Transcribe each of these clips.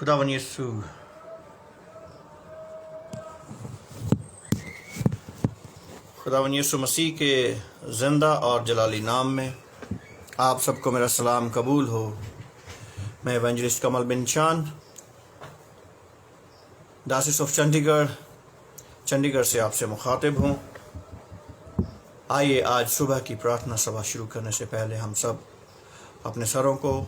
खुदावन यीशु खुदावन यीशु मसीह के ज़िंदा और जलाली नाम में आप सबको मेरा सलाम कबूल हो। मैं एवेंजलिस्ट कमल बिन चांद, डायसिस ऑफ चंडीगढ़ से आपसे मुखातिब हूँ। आइए आज सुबह की प्रार्थना सभा शुरू करने से पहले हम सब अपने सरों को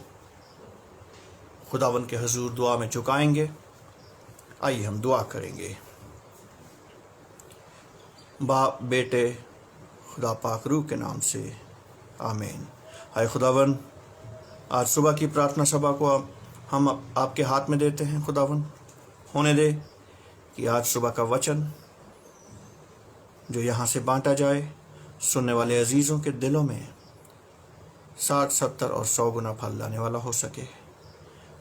खुदावन के हजूर दुआ में झुकाएंगे। आइए हम दुआ करेंगे। बाप, बेटे, खुदा पाक रूह के नाम से आमीन। हाय खुदावन, आज सुबह की प्रार्थना सभा को हम आपके हाथ में देते हैं। खुदावन, होने दे कि आज सुबह का वचन जो यहाँ से बांटा जाए सुनने वाले अजीज़ों के दिलों में 60, 70 और 100 गुना फल लाने वाला हो सके।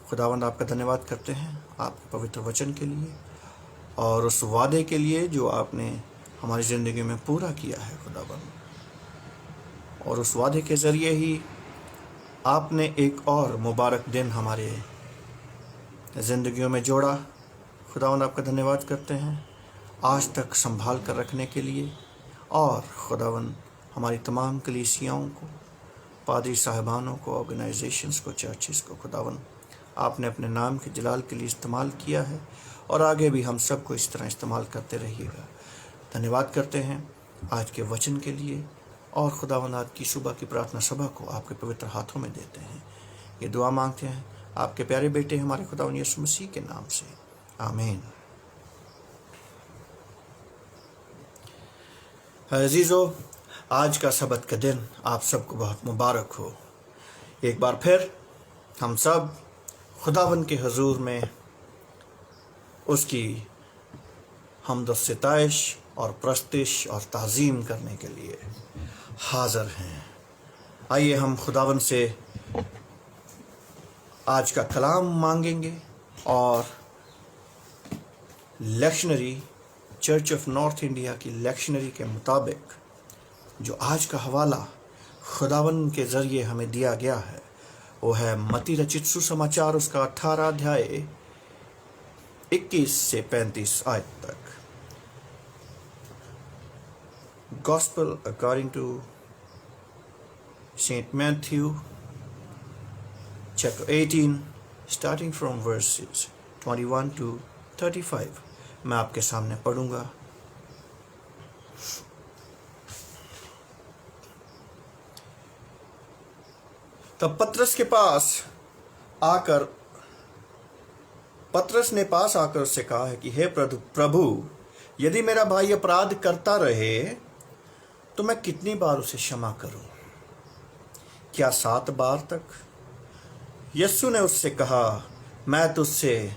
खुदावंद, आपका धन्यवाद करते हैं आपके पवित्र वचन के लिए और उस वादे के लिए जो आपने हमारी ज़िंदगी में पूरा किया है खुदावंद। और उस वादे के ज़रिए ही आपने एक और मुबारक दिन हमारे ज़िंदगियों में जोड़ा। खुदावंद, आपका धन्यवाद करते हैं आज तक संभाल कर रखने के लिए। और खुदावंद, हमारी तमाम कलीसियाओं को, पादरी साहिबानों को, ऑर्गेनाइजेशंस को, चर्चेस को खुदावंद आपने अपने नाम के जलाल के लिए इस्तेमाल किया है और आगे भी हम सबको इस तरह इस्तेमाल करते रहिएगा। धन्यवाद करते हैं आज के वचन के लिए और खुदावंद आज की सुबह की प्रार्थना सभा को आपके पवित्र हाथों में देते हैं। ये दुआ मांगते हैं आपके प्यारे बेटे हमारे खुदावंद यीशु मसीह के नाम से, आमीन। अजीज़ों, आज का सबत का दिन आप सबको बहुत मुबारक हो। एक बार फिर हम सब खुदावंद के हजूर में उसकी हम्द व सिताइश और प्रस्तिश और ताज़ीम करने के लिए हाज़िर हैं। आइए हम खुदावंद से आज का कलाम मांगेंगे और लेक्शनरी चर्च ऑफ नॉर्थ इंडिया की लेक्शनरी के मुताबिक जो आज का हवाला खुदावंद के ज़रिए हमें दिया गया है वो है मत्ती रचित सुसमाचार, उसका 18 अध्याय 21 से 35 आयत तक। Gospel according to saint Matthew chapter 18 starting from verses 21 to 35। मैं आपके सामने पढ़ूंगा। तब पतरस ने पास आकर उससे कहा है कि हे प्रभु, यदि मेरा भाई अपराध करता रहे तो मैं कितनी बार उसे क्षमा करूं? क्या 7 बार तक? यीशु ने उससे कहा, मैं तुझसे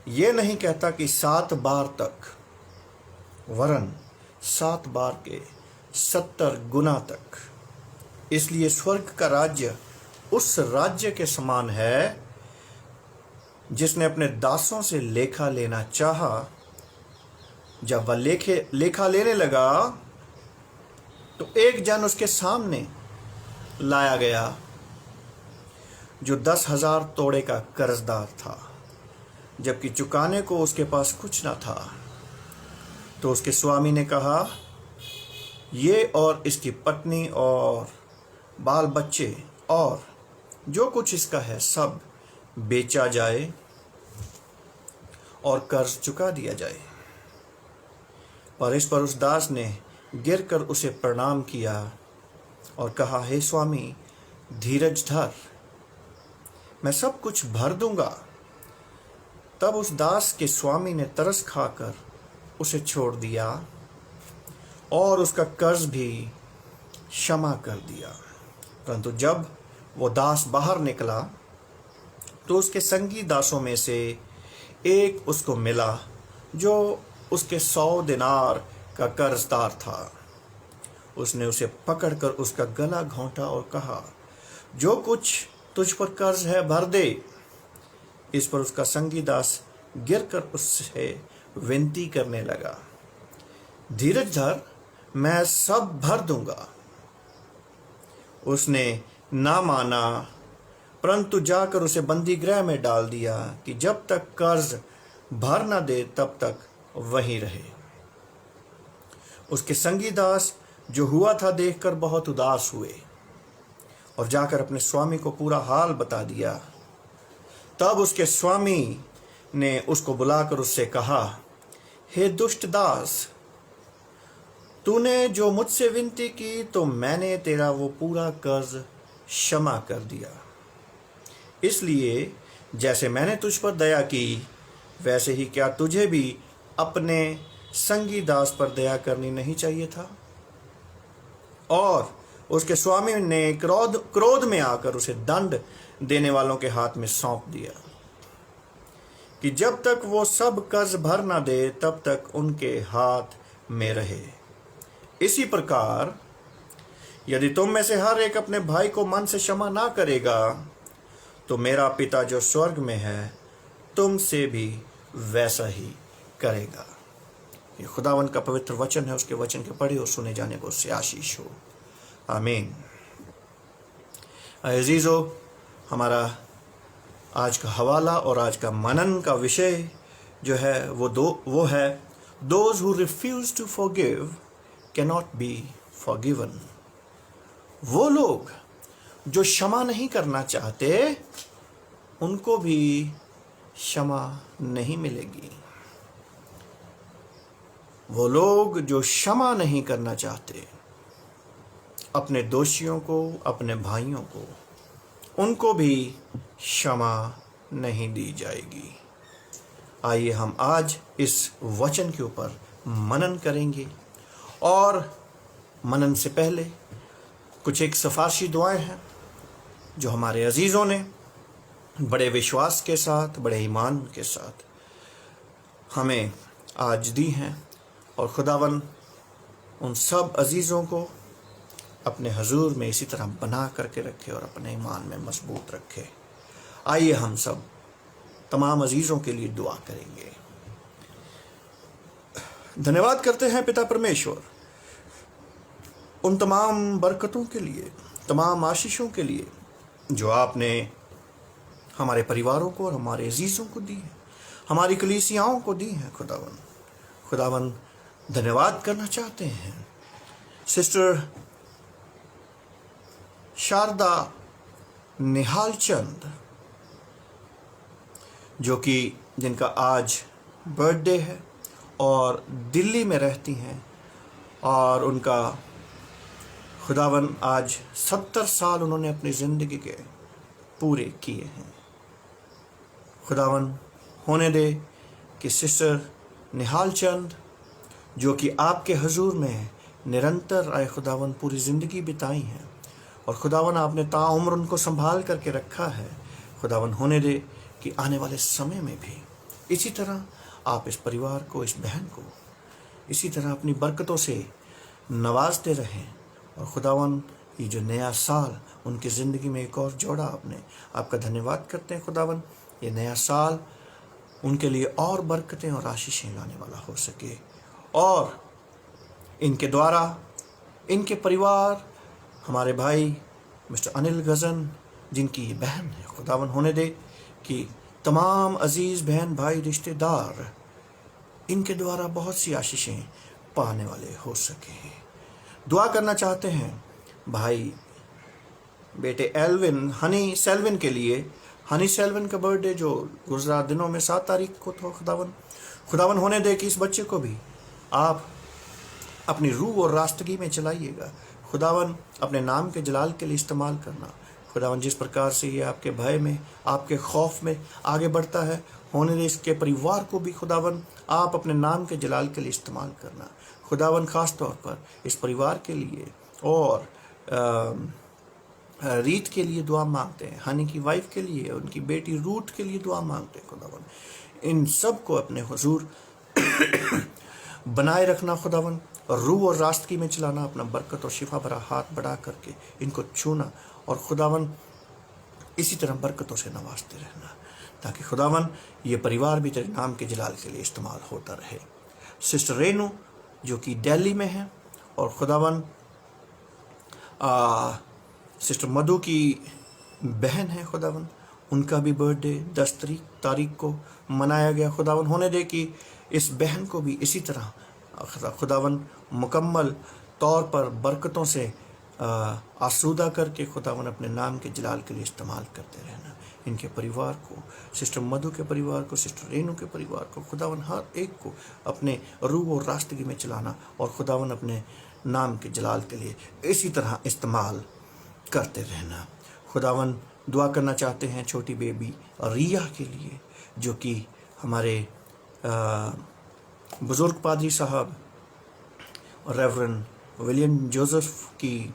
ये नहीं कहता कि 7 बार तक, वरन 7 बार के 70 गुना तक। इसलिए स्वर्ग का राज्य उस राज्य के समान है जिसने अपने दासों से लेखा लेना चाहा। जब वह लेखा लेने लगा तो एक जन उसके सामने लाया गया जो 10,000 तोड़े का कर्जदार था, जबकि चुकाने को उसके पास कुछ न था। तो उसके स्वामी ने कहा, ये और इसकी पत्नी और बाल बच्चे और जो कुछ इसका है सब बेचा जाए और कर्ज चुका दिया जाए। पर इस पर उस दास ने गिरकर उसे प्रणाम किया और कहा, हे स्वामी, धीरज धर, मैं सब कुछ भर दूंगा। तब उस दास के स्वामी ने तरस खाकर उसे छोड़ दिया और उसका कर्ज भी क्षमा कर दिया। परंतु जब वो दास बाहर निकला तो उसके संगी दासों में से एक उसको मिला जो उसके 100 दिनार का कर्जदार था। उसने उसे पकड़कर उसका गला घोंटा और कहा, जो कुछ तुझ पर कर्ज है भर दे। इस पर उसका संगी दास गिरकर उससे विनती करने लगा, धीरज धर, मैं सब भर दूंगा। उसने ना माना परंतु जाकर उसे बंदी गृह में डाल दिया कि जब तक कर्ज भर न दे तब तक वहीं रहे। उसके संगी दास जो हुआ था देखकर बहुत उदास हुए और जाकर अपने स्वामी को पूरा हाल बता दिया। तब उसके स्वामी ने उसको बुलाकर उससे कहा, हे दुष्ट दास, तूने जो मुझसे विनती की तो मैंने तेरा वो पूरा कर्ज क्षमा कर दिया। इसलिए जैसे मैंने तुझ पर दया की वैसे ही क्या तुझे भी अपने संगी दास पर दया करनी नहीं चाहिए था? और उसके स्वामी ने क्रोध में आकर उसे दंड देने वालों के हाथ में सौंप दिया कि जब तक वो सब कर्ज भर ना दे तब तक उनके हाथ में रहे। इसी प्रकार यदि तुम में से हर एक अपने भाई को मन से क्षमा ना करेगा तो मेरा पिता जो स्वर्ग में है तुमसे भी वैसा ही करेगा। ये खुदावन का पवित्र वचन है। उसके वचन के पढ़े और सुने जाने को उससे आशीष हो। आमीन। अजीजो, हमारा आज का हवाला और आज का मनन का विषय जो है वो है those who refuse to forgive cannot be forgiven. वो लोग जो क्षमा नहीं करना चाहते उनको भी क्षमा नहीं मिलेगी। वो लोग जो क्षमा नहीं करना चाहते अपने दोषियों को, अपने भाइयों को, उनको भी क्षमा नहीं दी जाएगी। आइए हम आज इस वचन के ऊपर मनन करेंगे और मनन से पहले कुछ एक सिफारिशी दुआएं हैं जो हमारे अजीज़ों ने बड़े विश्वास के साथ, बड़े ईमान के साथ हमें आज दी हैं और खुदावन उन सब अजीज़ों को अपने हजूर में इसी तरह बना करके रखे और अपने ईमान में मजबूत रखे। आइए हम सब तमाम अजीज़ों के लिए दुआ करेंगे। धन्यवाद करते हैं पिता परमेश्वर उन तमाम बरकतों के लिए, तमाम आशीषों के लिए जो आपने हमारे परिवारों को और हमारे अजीज़ों को दी है, हमारी कलीसियाओं को दी है। खुदावन धन्यवाद करना चाहते हैं सिस्टर शारदा निहाल चंद जो कि जिनका आज बर्थडे है और दिल्ली में रहती हैं और उनका खुदावन आज 70 साल उन्होंने अपनी ज़िंदगी के पूरे किए हैं। खुदावन होने दे कि सिस्टर निहाल चंद जो कि आपके हजूर में निरंतर आए खुदावन पूरी ज़िंदगी बिताई हैं और खुदावन आपने ताउम्र उनको संभाल करके रखा है। खुदावन होने दे कि आने वाले समय में भी इसी तरह आप इस परिवार को, इस बहन को इसी तरह अपनी बरकतों से नवाजते रहें और खुदावन ये जो नया साल उनकी ज़िंदगी में एक और जोड़ा आपने, आपका धन्यवाद करते हैं खुदावन। ये नया साल उनके लिए और बरकतें और आशीषें लाने वाला हो सके और इनके द्वारा इनके परिवार, हमारे भाई मिस्टर अनिल गज़न जिनकी ये बहन है, खुदावन होने दे कि तमाम अजीज़ बहन भाई रिश्तेदार इनके द्वारा बहुत सी आशीषें पाने वाले हो सके। दुआ करना चाहते हैं भाई बेटे एल्विन हनी सेल्विन के लिए। हनी सेल्विन का बर्थडे जो गुजरा दिनों में 7 तारीख को था। खुदावन होने दे कि इस बच्चे को भी आप अपनी रूह और रास्तगी में चलाइएगा। खुदावन अपने नाम के जलाल के लिए इस्तेमाल करना। खुदावन जिस प्रकार से ये आपके भय में, आपके खौफ में आगे बढ़ता है, होने दे इसके परिवार को भी खुदावन आप अपने नाम के जलाल के लिए इस्तेमाल करना। खुदावन ख़ास तौर पर इस परिवार के लिए और रीत के लिए दुआ मांगते हैं, हनी की वाइफ के लिए, उनकी बेटी रूथ के लिए दुआ मांगते हैं। खुदावन इन सब को अपने हुजूर बनाए रखना खुदावन, और रूह और रास्तगी में चलाना, अपना बरकत और शिफा भरा हाथ बढ़ा करके इनको छूना और खुदावन इसी तरह बरकतों से नवाजते रहना ताकि खुदावन ये परिवार भी तेरे नाम के जलाल के लिए इस्तेमाल होता रहे। सिस्टर रेनू जो कि दिल्ली में है और खुदावन सिस्टर मधु की बहन है खुदावन, उनका भी बर्थडे 10 तारीख को मनाया गया खुदावन। होने दे कि इस बहन को भी इसी तरह खुदावन मुकम्मल तौर पर बरकतों से आसूदा करके खुदावन अपने नाम के जलाल के लिए इस्तेमाल करते रहना। इनके परिवार को, सिस्टर मधु के परिवार को, सिस्टर रेनू के परिवार को खुदावन हर एक को अपने रूह और रास्तगी में चलाना और खुदावन अपने नाम के जलाल के लिए इसी तरह इस्तेमाल करते रहना। खुदावन दुआ करना चाहते हैं छोटी बेबी रिया के लिए, जो कि हमारे बुज़ुर्ग पादरी साहब रेवरेंड विलियम जोसेफ की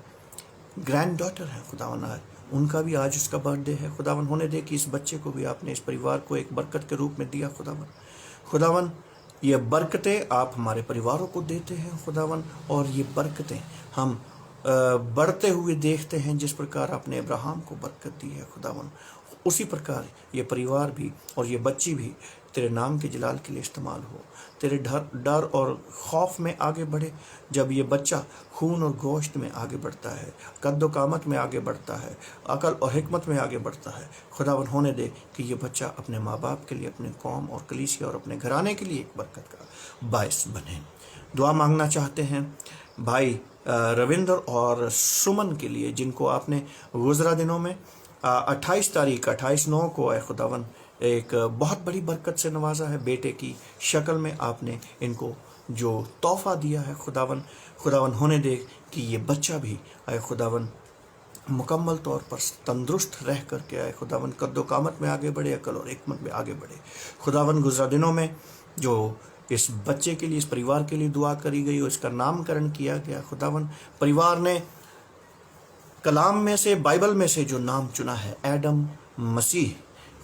ग्रैंड डॉटर है खुदावन। उनका भी आज उसका बर्थडे है खुदावन। होने दे कि इस बच्चे को भी आपने, इस परिवार को एक बरकत के रूप में दिया खुदावन। खुदावन ये बरकतें आप हमारे परिवारों को देते हैं खुदावन, और ये बरकतें हम बढ़ते हुए देखते हैं। जिस प्रकार आपने अब्राहम को बरकत दी है खुदावन, उसी प्रकार ये परिवार भी और ये बच्ची भी तेरे नाम के जलाल के लिए इस्तेमाल हो। तेरे डर और खौफ में आगे बढ़े। जब ये बच्चा खून और गोश्त में आगे बढ़ता है, कद्दो कामत में आगे बढ़ता है, अकल और हिकमत में आगे बढ़ता है खुदावन, होने दे कि ये बच्चा अपने माँ बाप के लिए, अपने कौम और कलीसिया और अपने घराने के लिए एक बरकत का बायस बने। दुआ मांगना चाहते हैं भाई रविंद्र और सुमन के लिए, जिनको आपने गुजरा दिनों में 28/9 को खुदावन एक बहुत बड़ी बरकत से नवाजा है। बेटे की शक्ल में आपने इनको जो तोहफा दिया है खुदावन, होने दे कि ये बच्चा भी आए खुदावन मुकम्मल तौर पर तंदुरुस्त रह करके आए खुदावन, कद्दो कामत में आगे बढ़े, अकल और हिकमत में आगे बढ़े खुदावन। गुजरा दिनों में जो इस बच्चे के लिए, इस परिवार के लिए दुआ करी गई और इसका नामकरण किया गया खुदावन, परिवार ने कलाम में से, बाइबल में से जो नाम चुना है एडम मसीह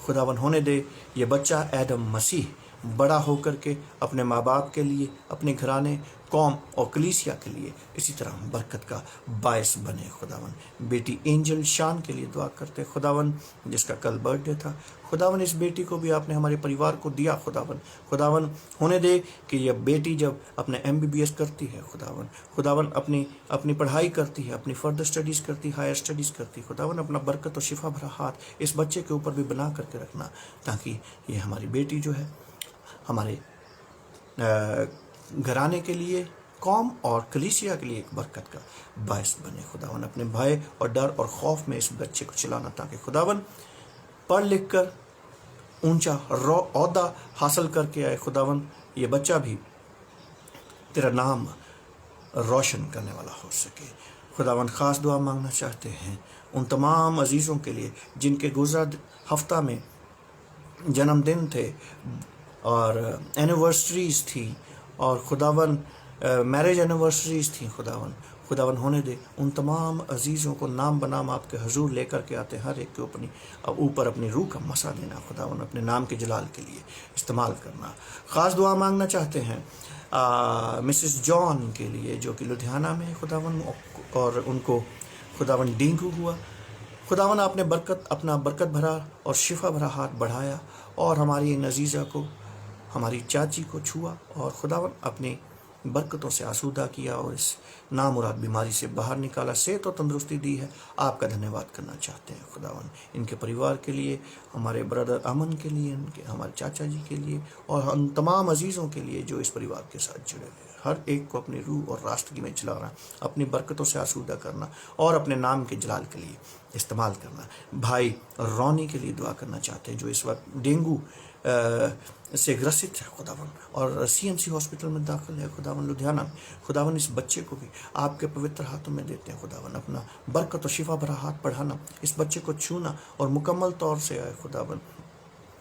खुदावन, होने दे ये बच्चा एडम मसीह बड़ा होकर के अपने माँ बाप के लिए, अपने घराने, कौम और कलीसिया के लिए इसी तरह बरकत का बायस बने खुदावन। बेटी एंजल शान के लिए दुआ करते खुदावन, जिसका कल बर्थडे था खुदावन। इस बेटी को भी आपने हमारे परिवार को दिया खुदावन, होने दे कि यह बेटी जब अपने MBBS करती है खुदावन अपनी पढ़ाई करती है, अपनी फर्दर स्टडीज़ करती, हायर स्टडीज़ करती खुदावन, अपना बरकत और शिफा भरा हाथ इस बच्चे के ऊपर भी बना करके रखना, ताकि ये हमारी बेटी जो है हमारे घराने के लिए, कौम और कलीसिया के लिए एक बरकत का बायस बने खुदावन। अपने भय और डर और खौफ में इस बच्चे को चलाना, ताकि खुदावन पढ़ लिख कर ऊंचा ओहदा हासिल करके आए खुदावन, ये बच्चा भी तेरा नाम रोशन करने वाला हो सके खुदावन। ख़ास दुआ मांगना चाहते हैं उन तमाम अजीज़ों के लिए जिनके गुज़रा हफ्ता में जन्मदिन थे और एनिवर्सरीज़ थी और खुदावन मैरिज एनिवर्सरीज़ थी खुदावन, होने दे उन तमाम अजीज़ों को नाम बनाम आपके हजूर लेकर के आते, हर एक को ऊपर अपनी रूह का मसा देना खुदावन, अपने नाम के जलाल के लिए इस्तेमाल करना। ख़ास दुआ मांगना चाहते हैं मिसेस जॉन के लिए, जो कि लुधियाना में खुदावन, और उनको खुदावन डेंगू हुआ खुदावन। आपने अपना बरकत भरा और शिफा भरा हाथ बढ़ाया और हमारी नजीज़ा को, हमारी चाची को छुआ और खुदावन अपनी बरकतों से आसूदा किया और इस नामुराद बीमारी से बाहर निकाला, सेहत और तंदुरुस्ती दी है। आपका धन्यवाद करना चाहते हैं खुदावन, इनके परिवार के लिए, हमारे ब्रदर अमन के लिए, हमारे चाचा जी के लिए और हम तमाम अजीज़ों के लिए जो इस परिवार के साथ जुड़े हुए, हर एक को अपनी रूह और रास्तगी में चलाना, अपनी बरकतों से आसूदा करना और अपने नाम के जलाल के लिए इस्तेमाल करना। भाई रोनी के लिए दुआ करना चाहते हैं, जो इस वक्त डेंगू से ग्रसित है खुदावन और CMC हॉस्पिटल में दाखिल है खुदावन लुधियाना में। खुदावन इस बच्चे को भी आपके पवित्र हाथों में देते हैं खुदावन, अपना बरकत और शिफा भरा हाथ बढ़ाना, इस बच्चे को छूना और मुकम्मल तौर से आए खुदावन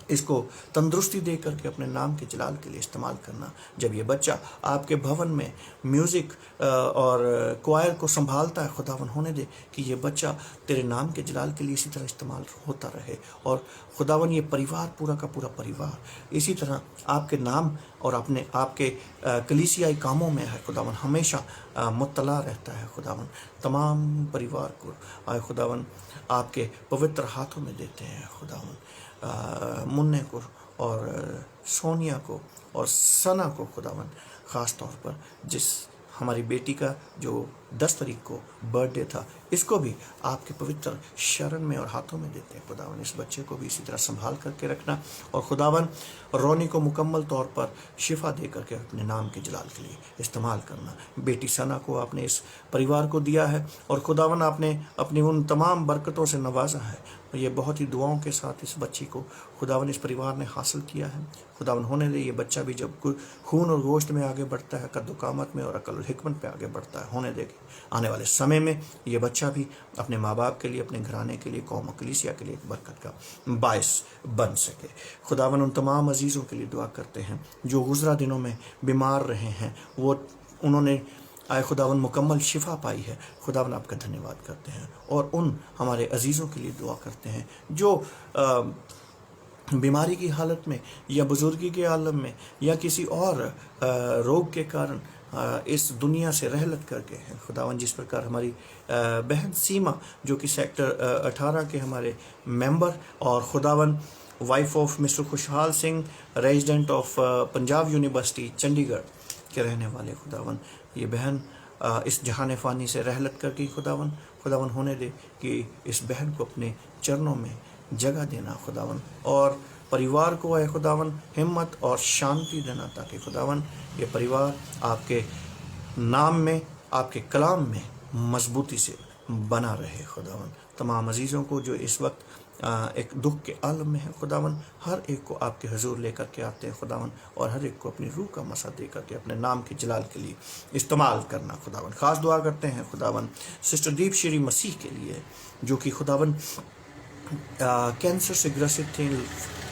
इसको तंदुरुस्ती दे करके अपने नाम के जलाल के लिए इस्तेमाल करना। जब ये बच्चा आपके भवन में म्यूज़िक और क्वायर को संभालता है खुदावन, होने दे कि ये बच्चा तेरे नाम के जलाल के लिए इसी तरह इस्तेमाल होता रहे और खुदावन ये परिवार, पूरा का पूरा परिवार इसी तरह आपके नाम और आपके कलीसियाई कामों में है खुदावन, हमेशा मुत्तला रहता है खुदावन। तमाम परिवार को आए खुदावन आपके पवित्र हाथों में देते हैं खुदावन। मुन्ने को और सोनिया को और सना को खुदावन, ख़ास तौर पर जिस हमारी बेटी का जो 10 तारीख को बर्थडे था, इसको भी आपके पवित्र शरण में और हाथों में देते हैं खुदावन। इस बच्चे को भी इसी तरह संभाल करके रखना और खुदावन रोनी को मुकम्मल तौर पर शिफा दे करके अपने नाम के जलाल के लिए इस्तेमाल करना। बेटी सना को आपने इस परिवार को दिया है और खुदावन आपने अपनी उन तमाम बरकतों से नवाजा है। ये बहुत ही दुआओं के साथ इस बच्ची को खुदावन इस परिवार ने हासिल किया है। खुदावन होने दे ये बच्चा भी जब खून और गोश्त में आगे बढ़ता है, कद्दुकामत में और अकल और हिकमत पे आगे बढ़ता है, होने देगी आने वाले समय में ये बच्चा भी अपने माँ बाप के लिए, अपने घराने के लिए, कौम कलीसिया के लिए एक बरकत का बायस बन सके। खुदावन उन तमाम अजीज़ों के लिए दुआ करते हैं जो गुज़रा दिनों में बीमार रहे हैं, वो उन्होंने आए खुदावन मुकम्मल शिफा पाई है। खुदावन आपका धन्यवाद करते हैं और उन हमारे अजीज़ों के लिए दुआ करते हैं जो बीमारी की हालत में या बुजुर्गी के आलम में या किसी और रोग के कारण इस दुनिया से रहलत करके हैं। खुदावन जिस प्रकार हमारी बहन सीमा जो कि सेक्टर 18 के हमारे मेंबर और खुदावन वाइफ ऑफ मिस्टर खुशहाल Singh, resident of Punjab university Chandigarh के रहने वाले, खुदावन ये बहन इस जहान फ़ानी से रहलत करके खुदावन होने दे कि इस बहन को अपने चरणों में जगह देना खुदावन, और परिवार को है खुदावन हिम्मत और शांति देना, ताकि खुदावन ये परिवार आपके नाम में, आपके कलाम में मजबूती से बना रहे। खुदावन तमाम अजीज़ों को जो इस वक्त एक दुख के आलम में है खुदावन, हर एक को आपके हुजूर लेकर के आते हैं खुदावन, और हर एक को अपनी रूह का मसा दे करके अपने नाम के जलाल के लिए इस्तेमाल करना खुदावन। ख़ास दुआ करते हैं खुदावन सिस्टर दीप श्री मसीह के लिए, जो कि खुदावन कैंसर से ग्रसित थे,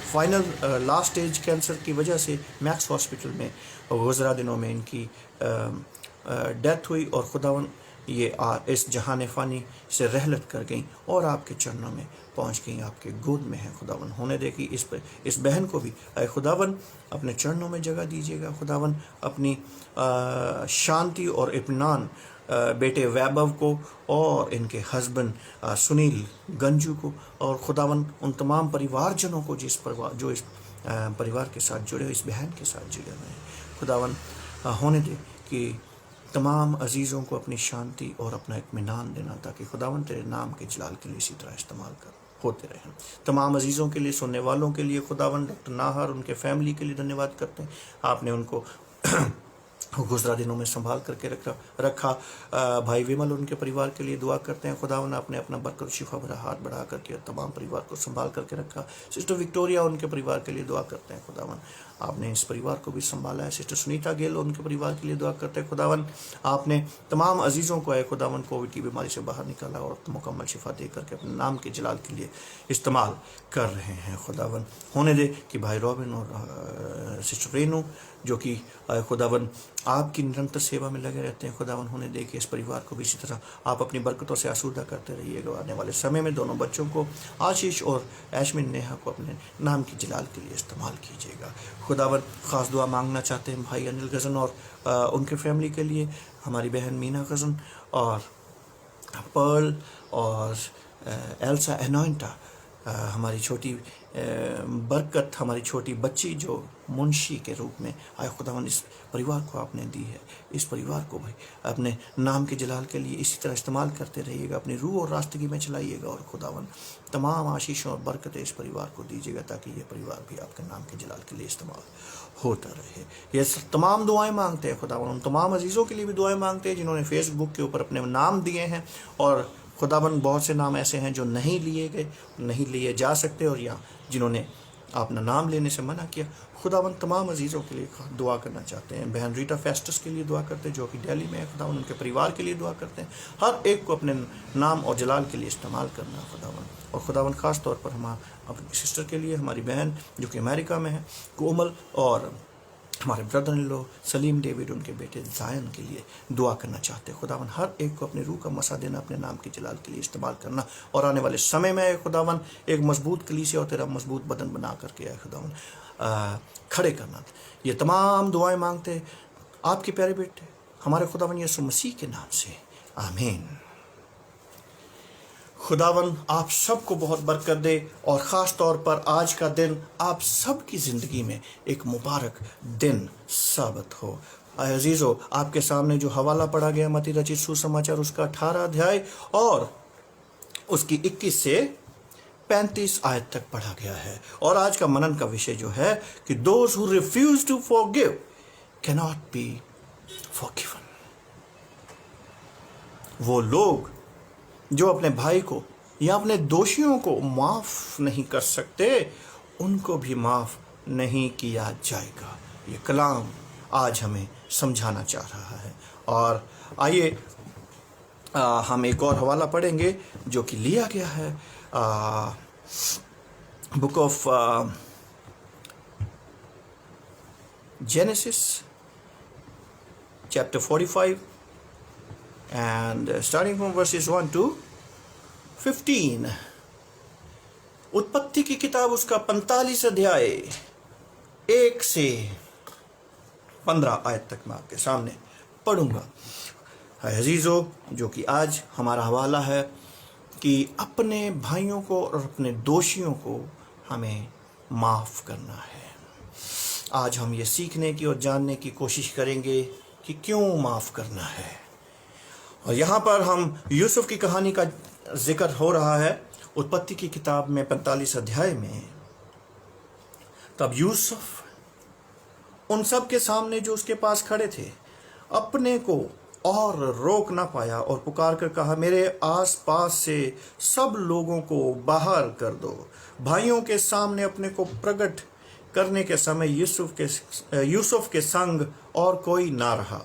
फाइनल लास्ट स्टेज कैंसर की वजह से मैक्स हॉस्पिटल में गुज़रा दिनों में इनकी डेथ हुई, और खुदावन ये इस जहान फ़ानी से रहलत कर गई और आपके चरणों में पहुंच गई, आपके गोद में है खुदावन। होने दे कि इस बहन को भी खुदावन अपने चरणों में जगह दीजिएगा खुदावन, अपनी शांति और इत्मीनान बेटे वैभव को और इनके हस्बैंड सुनील गंजू को, और खुदावन उन तमाम परिवारजनों को जो इस परिवार के साथ जुड़े, इस बहन के साथ जुड़े हुए हैं खुदावन। होने दे कि तमाम अजीज़ों को अपनी शांति और अपना इत्मीनान देना, ताकि खुदावन तेरे नाम के जलाल के लिए इसी तरह इस्तेमाल होते रहें। तमाम अजीज़ों के लिए, सुनने वालों के लिए खुदावन, डॉक्टर नाहर उनके फैमिली के लिए धन्यवाद करते हैं। आपने उनको गुज़रा दिनों में संभाल करके रखा। भाई विमल उनके परिवार के लिए दुआ करते हैं खुदावन, आपने अपना बरकत शिफा भरा हाथ बढ़ा करके तमाम परिवार को संभाल करके रखा। सिस्टर विक्टोरिया उनके परिवार के लिए दुआ करते हैं खुदावन, आपने इस परिवार को भी संभाला है। सिस्टर सुनीता गेल उनके परिवार के लिए दुआ करते हैं खुदावन, आपने तमाम अजीज़ों को खुदावन कोविड की बीमारी से बाहर निकाला और मुकम्मल शिफा दे करके अपने नाम के जलाल के लिए इस्तेमाल कर रहे हैं खुदावन। होने दे कि भाई रॉबिन और सिस्टर रेनू जो कि खुदावन आपकी निरंतर सेवा में लगे रहते हैं खुदावन, होने दे कि इस परिवार को भी इसी तरह आप अपनी बरकतों से आसूदा करते रहिएगा। आने वाले समय में दोनों बच्चों को, आशीष और ऐशमिन नेहा को, अपने नाम की जलाल के लिए इस्तेमाल कीजिएगा खुदावन। ख़ास दुआ मांगना चाहते हैं भाई अनिल गज़न और उनके फैमिली के लिए, हमारी बहन मीना गज़न और पर्ल और एल्सा एनोइंटा, हमारी छोटी बरकत, हमारी छोटी बच्ची जो मुंशी के रूप में आए खुदावन, इस परिवार को आपने दी है। इस परिवार को भी अपने नाम के जलाल के लिए इसी तरह इस्तेमाल करते रहिएगा, अपनी रूह और रास्तगी में चलाइएगा, और खुदावन तमाम आशीषों और बरकतें इस परिवार को दीजिएगा, ताकि ये परिवार भी आपके नाम के जलाल के लिए इस्तेमाल होता रहे। ये तमाम दुआएं मांगते हैं खुदावन, उन तमाम अजीज़ों के लिए भी दुआएं मांगते हैं जिन्होंने फेसबुक के ऊपर अपने नाम दिए हैं, और खुदावन बहुत से नाम ऐसे हैं जो नहीं लिए गए, नहीं लिए जा सकते, और या जिन्होंने अपना नाम लेने से मना किया। खुदावन तमाम अजीज़ों के लिए दुआ करना चाहते हैं। बहन रीटा फेस्टस के लिए दुआ करते हैं जो कि दिल्ली में है खुदावन, उनके परिवार के लिए दुआ करते हैं। हर एक को अपने नाम और जलाल के लिए इस्तेमाल करना खुदावन, और खुदावन ख़ास तौर पर हम अपनी सिस्टर के लिए, हमारी बहन जो कि अमेरिका में है कोमल, और हमारे brother in law Salim David उनके बेटे जायन के लिए दुआ करना चाहते हैं खुदावन। हर एक को अपनी रूह का मसा देना, अपने नाम के जलाल के लिए इस्तेमाल करना, और आने वाले समय में खुदावन एक मजबूत कलीसिया और तेरा मजबूत बदन बना करके खुदावन खड़े करना। ये तमाम दुआएं मांगते आपके प्यारे बेटे हमारे खुदावन यीशु मसीह के नाम से, आमीन। खुदावन आप सबको बहुत बरकत दे, और ख़ास तौर पर आज का दिन आप सब की ज़िंदगी में एक मुबारक दिन साबित हो। अजीज़ो, आपके सामने जो हवाला पढ़ा गया मत्ती रचित सुसमाचार उसका 18 अध्याय और उसकी 21 से 35 आयत तक पढ़ा गया है। और आज का मनन का विषय जो है कि those who refuse to forgive can not be forgiven. वो लोग जो अपने भाई को या अपने दोषियों को माफ नहीं कर सकते, उनको भी माफ नहीं किया जाएगा। ये कलाम आज हमें समझाना चाह रहा है। और आइए हम एक और हवाला पढ़ेंगे जो कि लिया गया है book of genesis chapter 45 and starting from versus 1 to 15। उत्पत्ति की किताब उसका 45 अध्याय 1 से 15 आयत तक मैं आपके सामने पढ़ूंगा। अजीज़ो, जो कि आज हमारा हवाला है कि अपने भाइयों को और अपने दोषियों को हमें माफ़ करना है। आज हम ये सीखने की और जानने की कोशिश करेंगे कि क्यों माफ़ करना है। और यहाँ पर हम यूसुफ की कहानी का जिक्र हो रहा है उत्पत्ति की किताब में 45 अध्याय में। तब यूसुफ उन सब के सामने जो उसके पास खड़े थे अपने को और रोक ना पाया और पुकार कर कहा, मेरे आसपास से सब लोगों को बाहर कर दो। भाइयों के सामने अपने को प्रकट करने के समय यूसुफ के संग और कोई ना रहा।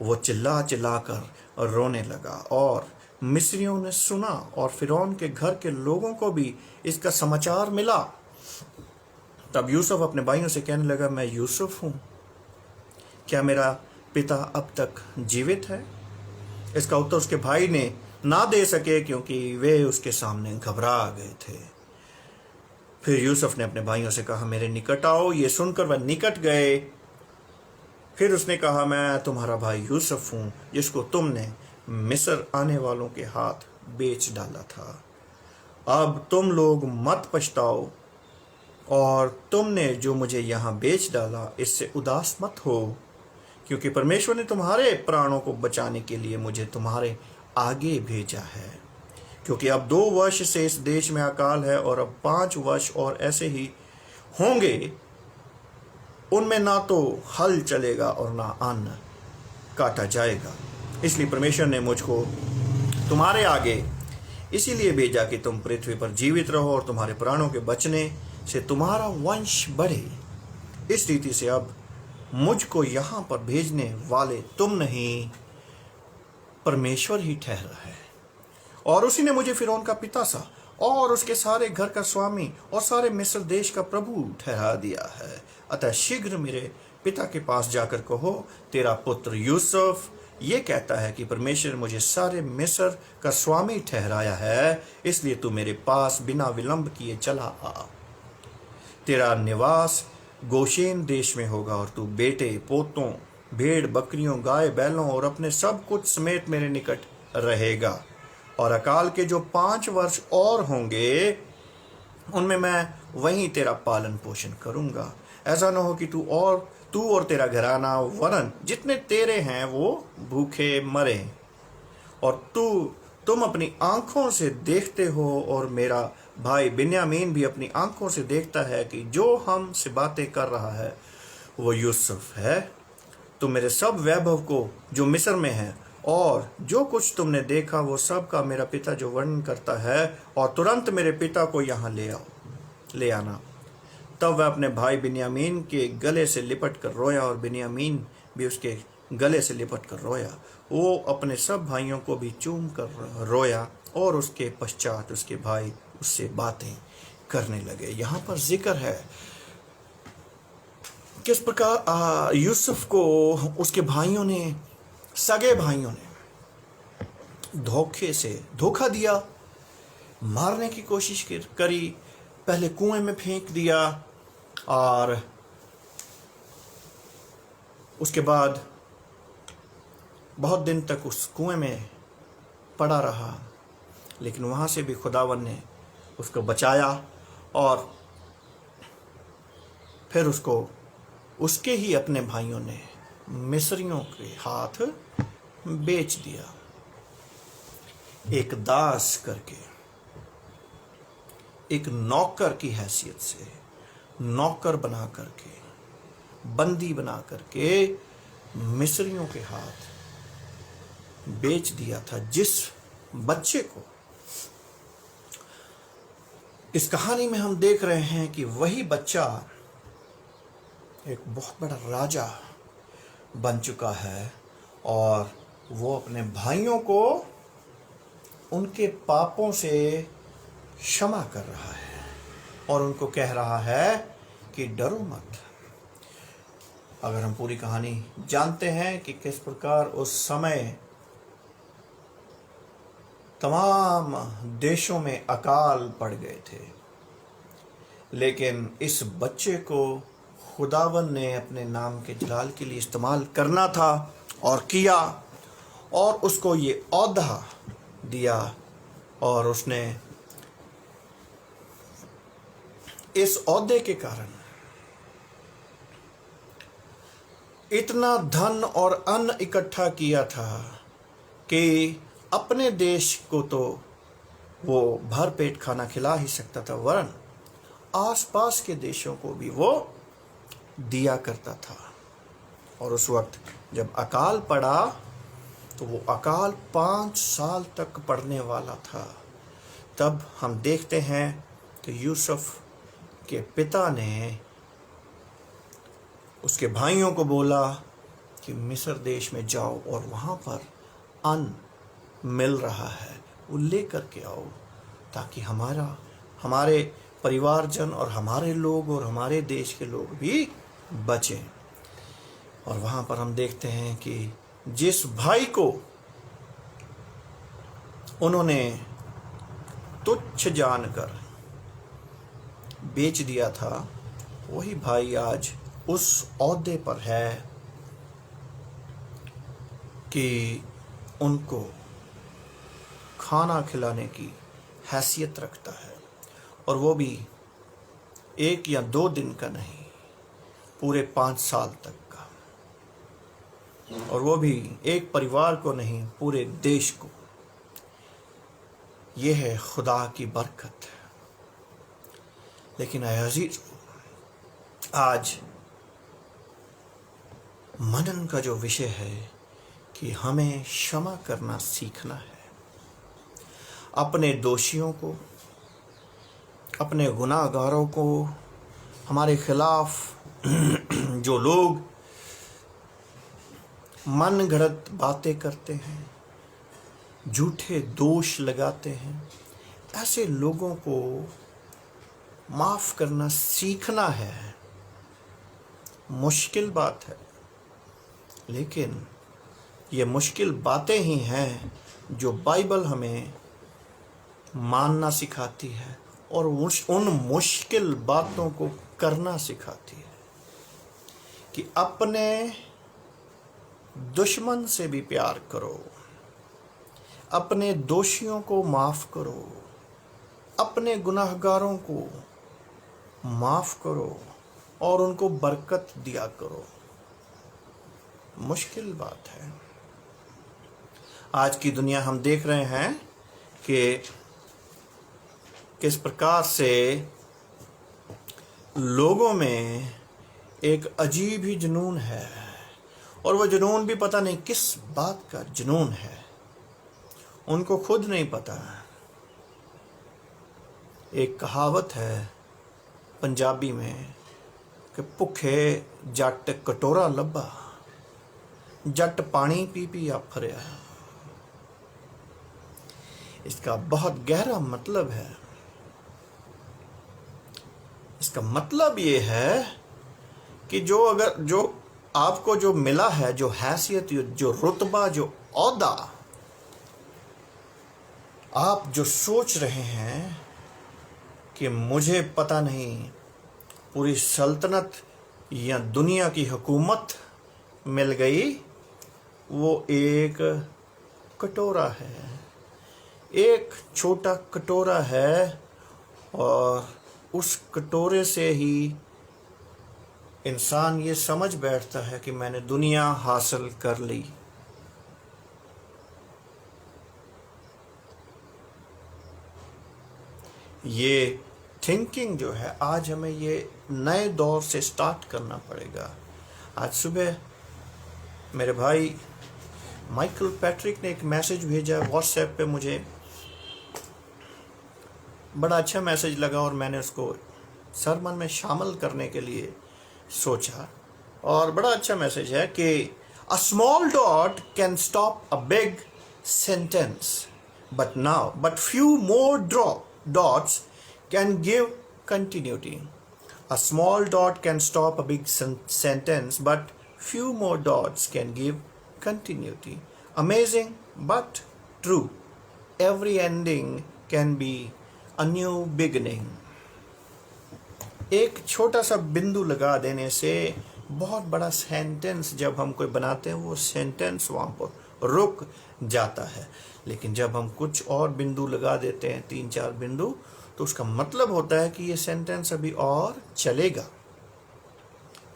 वो चिल्ला चिल्ला कर रोने लगा और मिस्रियों ने सुना और फिरौन के घर के लोगों को भी इसका समाचार मिला। तब यूसुफ अपने भाइयों से कहने लगा, मैं यूसुफ हूँ, क्या मेरा पिता अब तक जीवित है? इसका उत्तर उसके भाई ने ना दे सके क्योंकि वे उसके सामने घबरा गए थे। फिर यूसुफ ने अपने भाइयों से कहा, मेरे निकट आओ। ये सुनकर वह निकट गए। फिर उसने कहा, मैं तुम्हारा भाई यूसुफ हूँ जिसको तुमने मिस्र आने वालों के हाथ बेच डाला था। अब तुम लोग मत पछताओ और तुमने जो मुझे यहाँ बेच डाला इससे उदास मत हो, क्योंकि परमेश्वर ने तुम्हारे प्राणों को बचाने के लिए मुझे तुम्हारे आगे भेजा है। क्योंकि अब 2 वर्ष से इस देश में अकाल है और अब 5 वर्ष और ऐसे ही होंगे। उनमें ना तो हल चलेगा और ना अन्न काटा जाएगा। इसलिए परमेश्वर ने मुझको तुम्हारे आगे इसीलिए भेजा कि तुम पृथ्वी पर जीवित रहो और तुम्हारे प्राणों के बचने से तुम्हारा वंश बढ़े। इस रीति से अब मुझको यहाँ पर भेजने वाले तुम नहीं, परमेश्वर ही ठहरा है। और उसी ने मुझे फिरौन का पिता सा और उसके सारे घर का स्वामी और सारे मिस्र देश का प्रभु ठहरा दिया है। अतः शीघ्र मेरे पिता के पास जाकर कहो, तेरा पुत्र यूसुफ ये कहता है कि परमेश्वर मुझे सारे मिस्र का स्वामी ठहराया है, इसलिए तू मेरे पास बिना विलंब किए चला आ। तेरा निवास गोशेन देश में होगा और तू बेटे पोतों भेड़ बकरियों गाय बैलों और अपने सब कुछ समेत मेरे निकट रहेगा। और अकाल के जो 5 वर्ष और होंगे उनमें मैं वहीं तेरा पालन पोषण करूंगा। ऐसा न हो कि तू और तेरा घराना वरन जितने तेरे हैं वो भूखे मरे। और तुम अपनी आंखों से देखते हो और मेरा भाई बिन्यामीन भी अपनी आंखों से देखता है कि जो हमसे बातें कर रहा है वो यूसुफ है। तुम मेरे सब वैभव को जो मिस्र में है और जो कुछ तुमने देखा वो सब का मेरा पिता जो वर्णन करता है, और तुरंत मेरे पिता को यहाँ ले आना। तब वह अपने भाई बिन्यामीन के गले से लिपट कर रोया और बिन्यामीन भी उसके गले से लिपट कर रोया। वो अपने सब भाइयों को भी चूम कर रोया और उसके पश्चात उसके भाई उससे बातें करने लगे। यहाँ पर जिक्र है किस प्रकार यूसुफ को उसके भाइयों ने, सगे भाइयों ने धोखा दिया, मारने की कोशिश करी, पहले कुएं में फेंक दिया और उसके बाद बहुत दिन तक उस कुएं में पड़ा रहा। लेकिन वहाँ से भी खुदावन ने उसको बचाया और फिर उसको उसके ही अपने भाइयों ने मिस्रियों के हाथ बेच दिया, एक दास करके, एक नौकर की हैसियत से, नौकर बना करके, बंदी बना करके मिस्रियों के हाथ बेच दिया था। जिस बच्चे को इस कहानी में हम देख रहे हैं कि वही बच्चा एक बहुत बड़ा राजा बन चुका है और वो अपने भाइयों को उनके पापों से क्षमा कर रहा है और उनको कह रहा है कि डरो मत। अगर हम पूरी कहानी जानते हैं कि किस प्रकार उस समय तमाम देशों में अकाल पड़ गए थे, लेकिन इस बच्चे को खुदावन ने अपने नाम के जलाल के लिए इस्तेमाल करना था और किया, और उसको ये औहदा दिया और उसने इस औहदे के कारण इतना धन और अन्न इकट्ठा किया था कि अपने देश को तो वो भर पेट खाना खिला ही सकता था, वरन आसपास के देशों को भी वो दिया करता था। और उस वक्त जब अकाल पड़ा तो वो अकाल 5 साल तक पड़ने वाला था। तब हम देखते हैं कि यूसुफ के पिता ने उसके भाइयों को बोला कि मिस्र देश में जाओ और वहाँ पर अन्न मिल रहा है, वो लेकर के आओ, ताकि हमारे परिवारजन और हमारे लोग और हमारे देश के लोग भी बचें। और वहाँ पर हम देखते हैं कि जिस भाई को उन्होंने तुच्छ जानकर बेच दिया था, वही भाई आज उस औहदे पर है कि उनको खाना खिलाने की हैसियत रखता है, और वो भी 1 या 2 दिन का नहीं, पूरे 5 साल तक का, और वो भी एक परिवार को नहीं, पूरे देश को। ये है खुदा की बरकत। लेकिन अजीज, आज मनन का जो विषय है कि हमें क्षमा करना सीखना है, अपने दोषियों को, अपने गुनाहगारों को, हमारे खिलाफ जो लोग मन गढ़ंत बातें करते हैं, झूठे दोष लगाते हैं, ऐसे लोगों को माफ करना सीखना है। मुश्किल बात है, लेकिन ये मुश्किल बातें ही हैं जो बाइबल हमें मानना सिखाती है और उन मुश्किल बातों को करना सिखाती है कि अपने दुश्मन से भी प्यार करो, अपने दोषियों को माफ करो, अपने गुनाहगारों को माफ करो और उनको बरकत दिया करो। मुश्किल बात है। आज की दुनिया हम देख रहे हैं कि किस प्रकार से लोगों में एक अजीब ही जुनून है, और वह जुनून भी पता नहीं किस बात का जुनून है, उनको खुद नहीं पता। एक कहावत है पंजाबी में कि भुखे जट कटोरा लब्भा, जट पानी पी पी आफरिया। इसका बहुत गहरा मतलब है। इसका मतलब ये है कि जो आपको जो मिला है, जो हैसियत, जो रुतबा, जो औहदा, आप जो सोच रहे हैं कि मुझे पता नहीं पूरी सल्तनत या दुनिया की हुकूमत मिल गई, वो एक कटोरा है, एक छोटा कटोरा है, और उस कटोरे से ही इंसान ये समझ बैठता है कि मैंने दुनिया हासिल कर ली। ये थिंकिंग जो है, आज हमें ये नए दौर से स्टार्ट करना पड़ेगा। आज सुबह मेरे भाई माइकल पैट्रिक ने एक मैसेज भेजा व्हाट्सएप पे, मुझे बड़ा अच्छा मैसेज लगा और मैंने उसको सरमन में शामिल करने के लिए सोचा। और बड़ा अच्छा मैसेज है कि a small dot can stop a big sentence but few more dots can give continuity. A small dot can stop a big sentence but few more dots can give continuity. Amazing but true. Every ending can be a new beginning. एक छोटा सा बिंदु लगा देने से बहुत बड़ा sentence जब हम कोई बनाते हैं, वो सेंटेंस वहाँ पर रुक जाता है। लेकिन जब हम कुछ और बिंदु लगा देते हैं, 3-4 बिंदु, तो उसका मतलब होता है कि ये सेंटेंस अभी और चलेगा।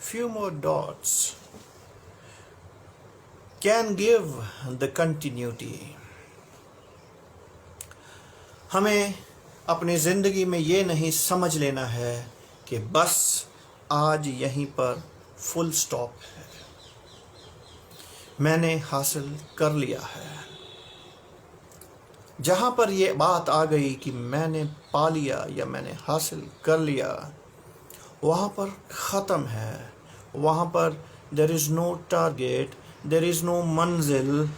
Few more dots can give the continuity. हमें अपनी ज़िंदगी में ये नहीं समझ लेना है कि बस आज यहीं पर फुल स्टॉप है, मैंने हासिल कर लिया है। जहाँ पर ये बात आ गई कि मैंने पा लिया या मैंने हासिल कर लिया, वहाँ पर ख़त्म है। वहाँ पर there is no target, there is no मंजिल।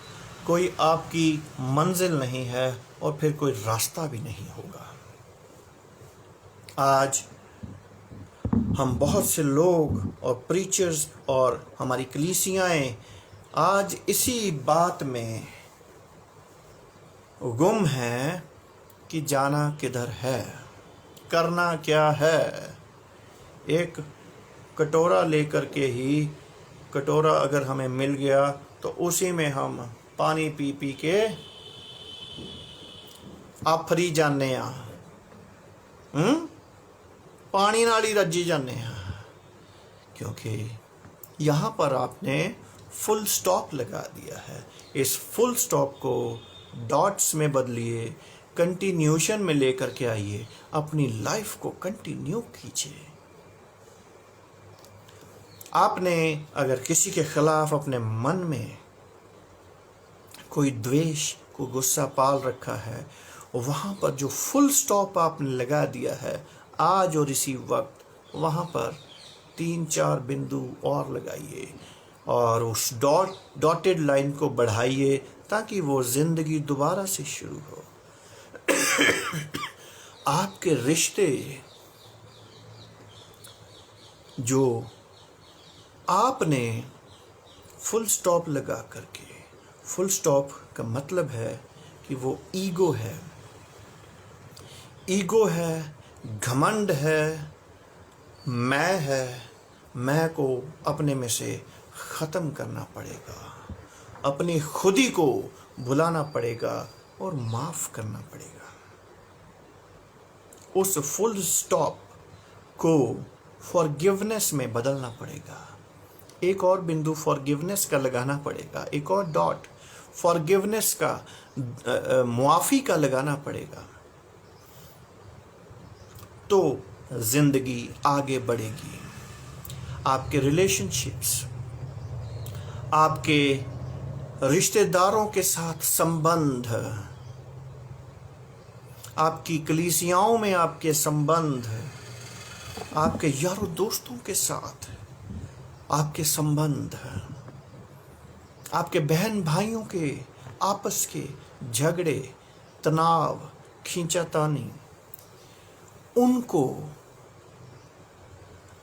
कोई आपकी मंजिल नहीं है और फिर कोई रास्ता भी नहीं होगा। आज हम बहुत से लोग और प्रीचर्स और हमारी कलीसियाएं आज इसी बात में गुम हैं कि जाना किधर है, करना क्या है। एक कटोरा लेकर के ही, कटोरा अगर हमें मिल गया तो उसी में हम पानी पी पी के आफरी जाने आ, पानी नाल ही रजी जाने आ, क्योंकि यहाँ पर आपने फुल स्टॉप लगा दिया है। इस फुल स्टॉप को डॉट्स में बदलिए, कंटिन्यूशन में लेकर के आइए, अपनी लाइफ को कंटिन्यू कीजिए। आपने अगर किसी के खिलाफ अपने मन में कोई द्वेष, को गुस्सा पाल रखा है, वहाँ पर जो फुल स्टॉप आपने लगा दिया है आज और इसी वक्त, वहाँ पर 3-4 बिंदु और लगाइए और उस डॉटेड लाइन को बढ़ाइए ताकि वो ज़िंदगी दोबारा से शुरू हो। आपके रिश्ते जो आपने फुल स्टॉप लगा करके, फुल स्टॉप का मतलब है कि वो ईगो है, ईगो है, घमंड है, मैं है, मैं को अपने में से ख़त्म करना पड़ेगा, अपनी खुदी को भुलाना पड़ेगा और माफ़ करना पड़ेगा। उस फुल स्टॉप को फॉरगिवनेस में बदलना पड़ेगा। एक और बिंदु फॉरगिवनेस का लगाना पड़ेगा, एक और डॉट फॉरगिवनेस का, मुआफ़ी का लगाना पड़ेगा, तो ज़िंदगी आगे बढ़ेगी। आपके रिलेशनशिप्स, आपके रिश्तेदारों के साथ संबंध, आपकी कलीसियाओं में आपके संबंध, आपके यारों दोस्तों के साथ आपके संबंध, आपके बहन भाइयों के आपस के झगड़े, तनाव, खींचातानी, उनको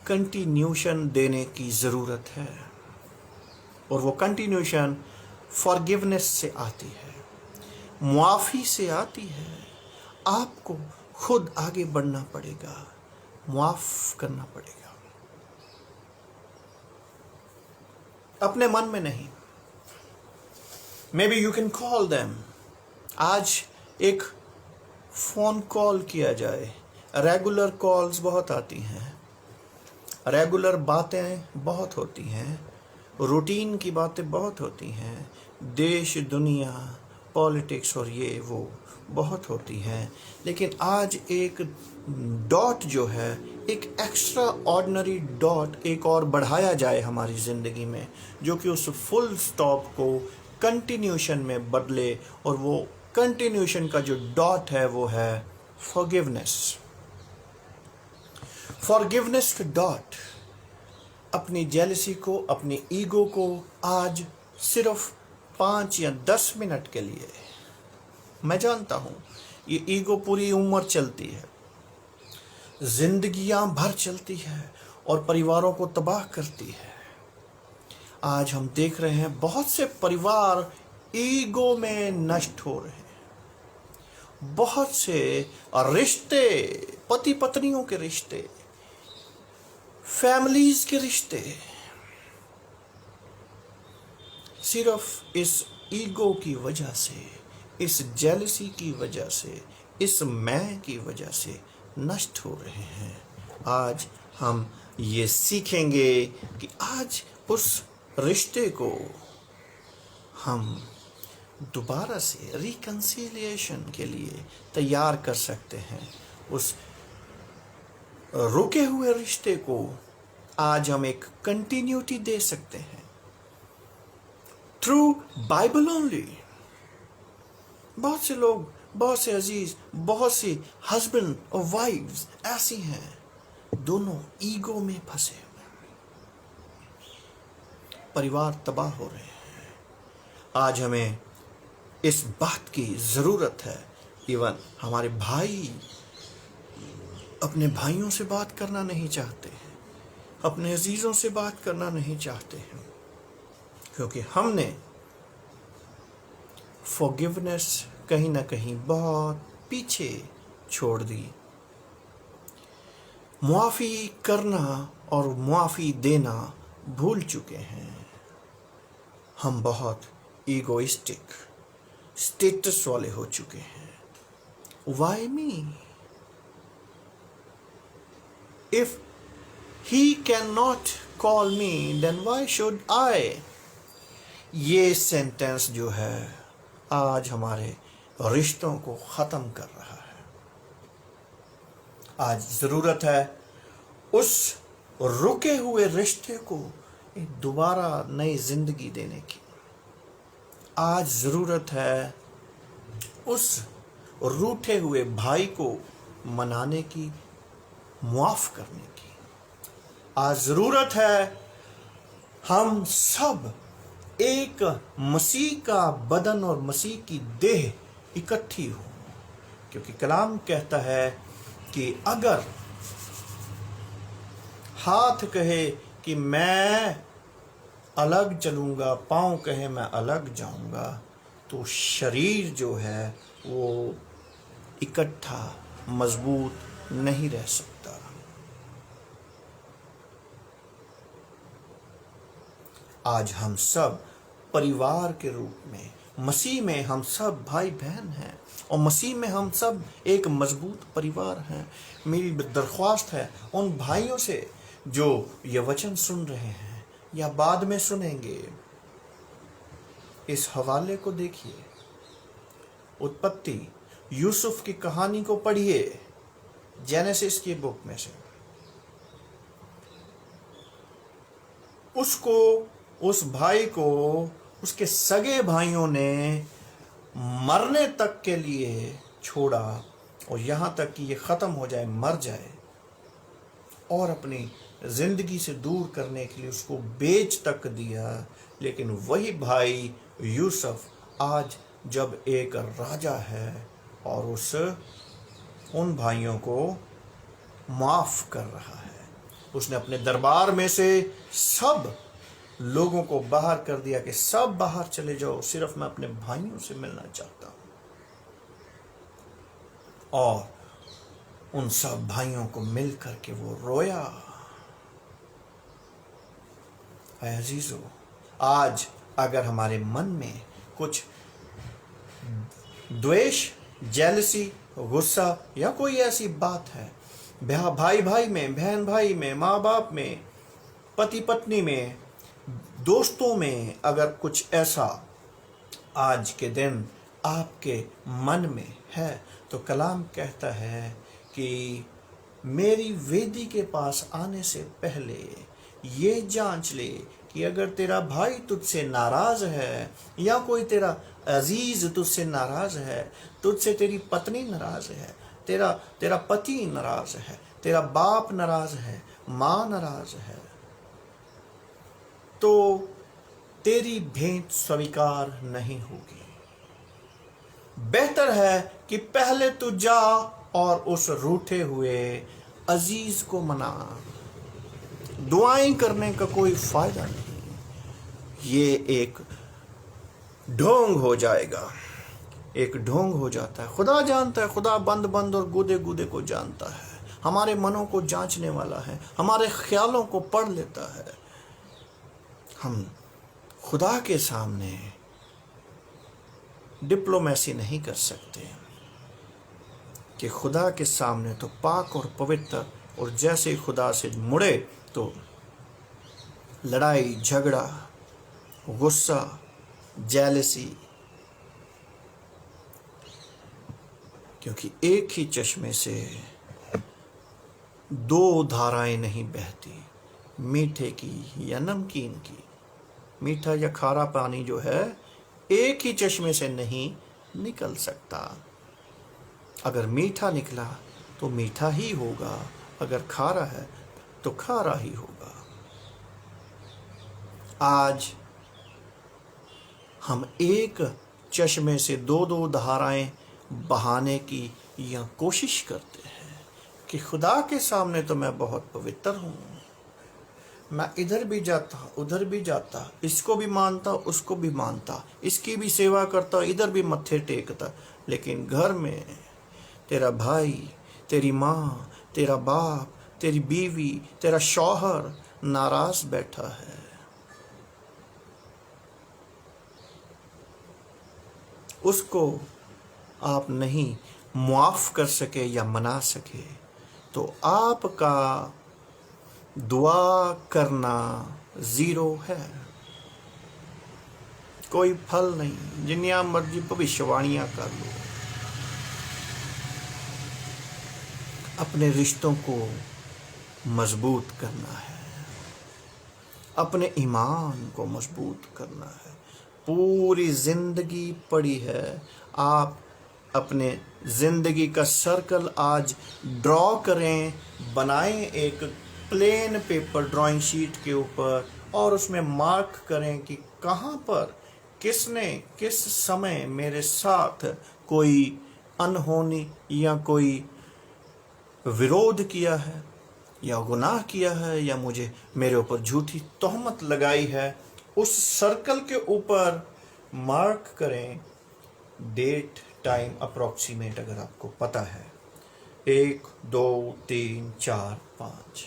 कंटिन्यूशन देने की ज़रूरत है। और वो कंटिन्यूशन फॉरगिवनेस से आती है, मुआफ़ी से आती है। आपको खुद आगे बढ़ना पड़ेगा, मुआफ़ करना पड़ेगा, अपने मन में नहीं। May be you can call them. आज एक फ़ोन कॉल किया जाए, रेगुलर कॉल्स बहुत आती हैं, रेगुलर बातें बहुत होती हैं, रूटीन की बातें बहुत होती हैं, देश दुनिया पॉलिटिक्स और ये वो बहुत होती हैं, लेकिन आज एक डॉट जो है, एक एक्स्ट्रा ऑर्डिनरी डॉट एक और बढ़ाया जाए हमारी ज़िंदगी में, जो कि उस फुल स्टॉप को कंटिन्यूशन में बदले, और वो कंटिन्यूशन का जो डॉट है वो है फॉरगिवनेस। फॉरगिवनेस का डॉट अपनी जेलसी को, अपनी ईगो को आज सिर्फ 5 या 10 मिनट के लिए, मैं जानता हूं ये ईगो पूरी उम्र चलती है, जिंदगियां भर चलती है और परिवारों को तबाह करती है। आज हम देख रहे हैं बहुत से परिवार ईगो में नष्ट हो रहे हैं। बहुत से रिश्ते, पति पत्नियों के रिश्ते, फैमिलीज के रिश्ते सिर्फ इस ईगो की वजह से, इस जेलसी की वजह से, इस मैं की वजह से नष्ट हो रहे हैं। आज हम ये सीखेंगे कि आज उस रिश्ते को हम दोबारा से रिकंसिलिएशन के लिए तैयार कर सकते हैं। उस रुके हुए रिश्ते को आज हम एक कंटिन्यूटी दे सकते हैं थ्रू बाइबल ओनली। बहुत से लोग, बहुत से अजीज, बहुत सी हस्बैंड और वाइफ्स ऐसी हैं, दोनों ईगो में फंसे हुए, परिवार तबाह हो रहे हैं। आज हमें इस बात की ज़रूरत है। इवन हमारे भाई अपने भाइयों से बात करना नहीं चाहते हैं, अपने अजीज़ों से बात करना नहीं चाहते हैं, क्योंकि हमने फॉरगिवनेस कहीं ना कहीं बहुत पीछे छोड़ दी। मुआफ़ी करना और मुआफ़ी देना भूल चुके हैं। हम बहुत ईगोइस्टिक, स्टेटस वाले हो चुके हैं। Why me? If he can not call me, then why should I? ये सेंटेंस जो है आज हमारे रिश्तों को ख़त्म कर रहा है। आज ज़रूरत है उस रुके हुए रिश्ते को एक दोबारा नई ज़िंदगी देने की। आज ज़रूरत है उस रूठे हुए भाई को मनाने की, मुआफ़ करने की। आज ज़रूरत है हम सब एक मसीह का बदन और मसीह की देह इकट्ठी हो, क्योंकि कलाम कहता है कि अगर हाथ कहे कि मैं अलग चलूँगा, पाँव कहे मैं अलग जाऊँगा, तो शरीर जो है वो इकट्ठा मजबूत नहीं रह सकता। आज हम सब परिवार के रूप में, मसीह में हम सब भाई बहन हैं और मसीह में हम सब एक मजबूत परिवार हैं। मेरी दरख्वास्त है उन भाइयों से जो ये वचन सुन रहे हैं या बाद में सुनेंगे, इस हवाले को देखिए, उत्पत्ति यूसुफ की कहानी को पढ़िए, जेनेसिस की बुक में से। उसको, उस भाई को उसके सगे भाइयों ने मरने तक के लिए छोड़ा, और यहाँ तक कि ये ख़त्म हो जाए, मर जाए, और अपनी ज़िंदगी से दूर करने के लिए उसको बेच तक दिया। लेकिन वही भाई यूसुफ आज जब एक राजा है और उन भाइयों को माफ़ कर रहा है। उसने अपने दरबार में से सब लोगों को बाहर कर दिया कि सब बाहर चले जाओ, सिर्फ मैं अपने भाइयों से मिलना चाहता हूँ। और उन सब भाइयों को मिल करके वो रोया। अजीजों, आज अगर हमारे मन में कुछ द्वेष, जेलसी, गुस्सा या कोई ऐसी बात है भाई भाई में, बहन भाई में, माँ बाप में, पति पत्नी में, दोस्तों में अगर कुछ ऐसा आज के दिन आपके मन में है तो कलाम कहता है कि मेरी वेदी के पास आने से पहले ये जांच ले कि अगर तेरा भाई तुझसे नाराज है या कोई तेरा अजीज तुझसे नाराज है, तुझसे तेरी पत्नी नाराज है, तेरा पति नाराज है, तेरा बाप नाराज है, माँ नाराज है, तो तेरी भेंट स्वीकार नहीं होगी। बेहतर है कि पहले तू जा और उस रूठे हुए अजीज को मना। दुआएं करने का कोई फायदा नहीं, ये एक ढोंग हो जाएगा, एक ढोंग हो जाता है। खुदा जानता है, खुदा बंद बंद और गुदे गुदे को जानता है, हमारे मनों को जांचने वाला है, हमारे ख्यालों को पढ़ लेता है। हम खुदा के सामने डिप्लोमेसी नहीं कर सकते कि खुदा के सामने तो पाक और पवित्र, और जैसे खुदा से मुड़े तो लड़ाई झगड़ा, गुस्सा, जेलसी, क्योंकि एक ही चश्मे से दो धाराएं नहीं बहती, मीठे की या नमकीन की। मीठा या खारा पानी जो है एक ही चश्मे से नहीं निकल सकता। अगर मीठा निकला तो मीठा ही होगा, अगर खारा है तो खारा ही होगा। आज हम एक चश्मे से दो दो धाराएं बहाने की या कोशिश करते हैं कि खुदा के सामने तो मैं बहुत पवित्र हूँ, मैं इधर भी जाता उधर भी जाता, इसको भी मानता उसको भी मानता, इसकी भी सेवा करता, इधर भी मत्थे टेकता, लेकिन घर में तेरा भाई, तेरी माँ, तेरा बाप, तेरी बीवी, तेरा शौहर नाराज बैठा है। उसको आप नहीं मुआफ कर सके या मना सके तो आपका दुआ करना जीरो है, कोई फल नहीं। जिन्नियां मर्जी भविष्यवाणियां कर लो, अपने रिश्तों को मजबूत करना है, अपने ईमान को मजबूत करना है। पूरी जिंदगी पड़ी है, आप अपने जिंदगी का सर्कल आज ड्रॉ करें, बनाएं एक प्लेन पेपर ड्राइंग शीट के ऊपर और उसमें मार्क करें कि कहाँ पर किसने किस समय मेरे साथ कोई अनहोनी या कोई विरोध किया है या गुनाह किया है या मुझे मेरे ऊपर झूठी तोहमत लगाई है। उस सर्कल के ऊपर मार्क करें, डेट टाइम अप्रोक्सीमेट अगर आपको पता है, 1 2 3 4 5,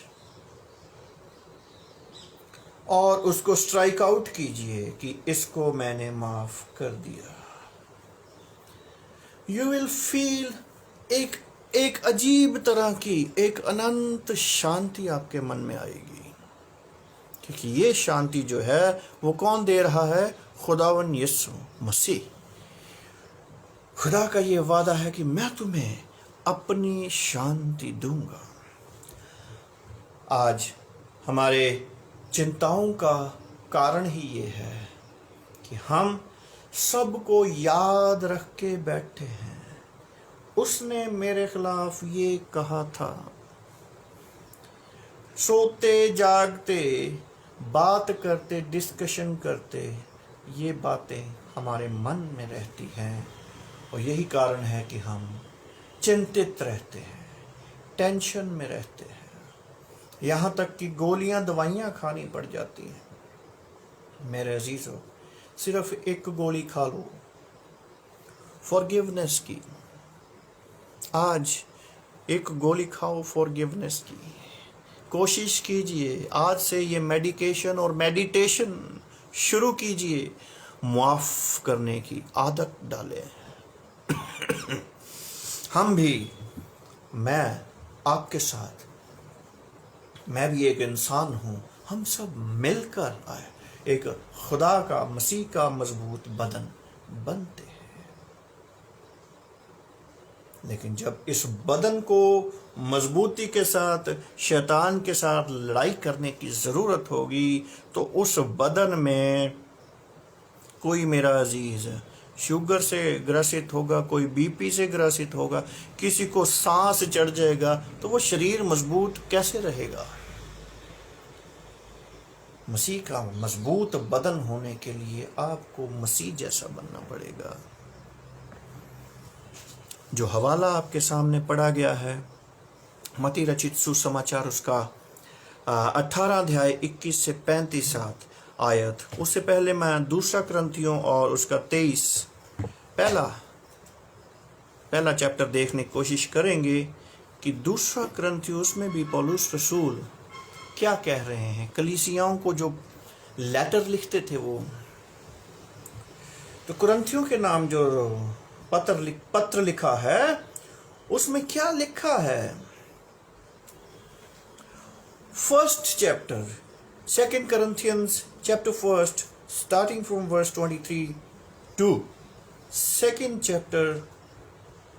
और उसको स्ट्राइक आउट कीजिए कि इसको मैंने माफ कर दिया। यू विल फील एक अजीब तरह की एक अनंत शांति आपके मन में आएगी, क्योंकि ये शांति जो है वो कौन दे रहा है? खुदावन यीशु मसीह। खुदा का ये वादा है कि मैं तुम्हें अपनी शांति दूंगा। आज हमारे चिंताओं का कारण ही ये है कि हम सबको याद रख के बैठे हैं, उसने मेरे खिलाफ ये कहा था। सोते जागते, बात करते, डिस्कशन करते, ये बातें हमारे मन में रहती हैं और यही कारण है कि हम चिंतित रहते हैं, टेंशन में रहते हैं, यहाँ तक कि गोलियां दवाइयाँ खानी पड़ जाती हैं। मेरे अजीजों, सिर्फ एक गोली खा लो फॉरगिवनेस की। आज एक गोली खाओ फॉरगिवनेस की। कोशिश कीजिए आज से ये मेडिकेशन और मेडिटेशन शुरू कीजिए, माफ करने की आदत डालें। हम भी, मैं आपके साथ, मैं भी एक इंसान हूं, हम सब मिलकर आए एक खुदा का, मसीह का मजबूत बदन बनते हैं। लेकिन जब इस बदन को मजबूती के साथ शैतान के साथ लड़ाई करने की ज़रूरत होगी, तो उस बदन में कोई मेरा अजीज शुगर से ग्रसित होगा, कोई बीपी से ग्रसित होगा, किसी को सांस चढ़ जाएगा, तो वो शरीर मजबूत कैसे रहेगा? मसीह का मजबूत बदन होने के लिए आपको मसीह जैसा बनना पड़ेगा। जो हवाला आपके सामने पढ़ा गया है, मत्ती रचित सुसमाचार उसका 18 अध्याय 21 से 35 आयत, उससे पहले मैं दूसरा क्रंथियों और उसका 23 पहला चैप्टर देखने की कोशिश करेंगे कि दूसरा क्रंथियों उसमें भी पौलुस रसूल क्या कह रहे हैं। कलीसियाओं को जो लेटर लिखते थे वो, तो क्रंथियों के नाम जो पत्र लिखा है, उसमें क्या लिखा है? First chapter, 2 Corinthians chapter 1 starting from verse 23 to 2nd chapter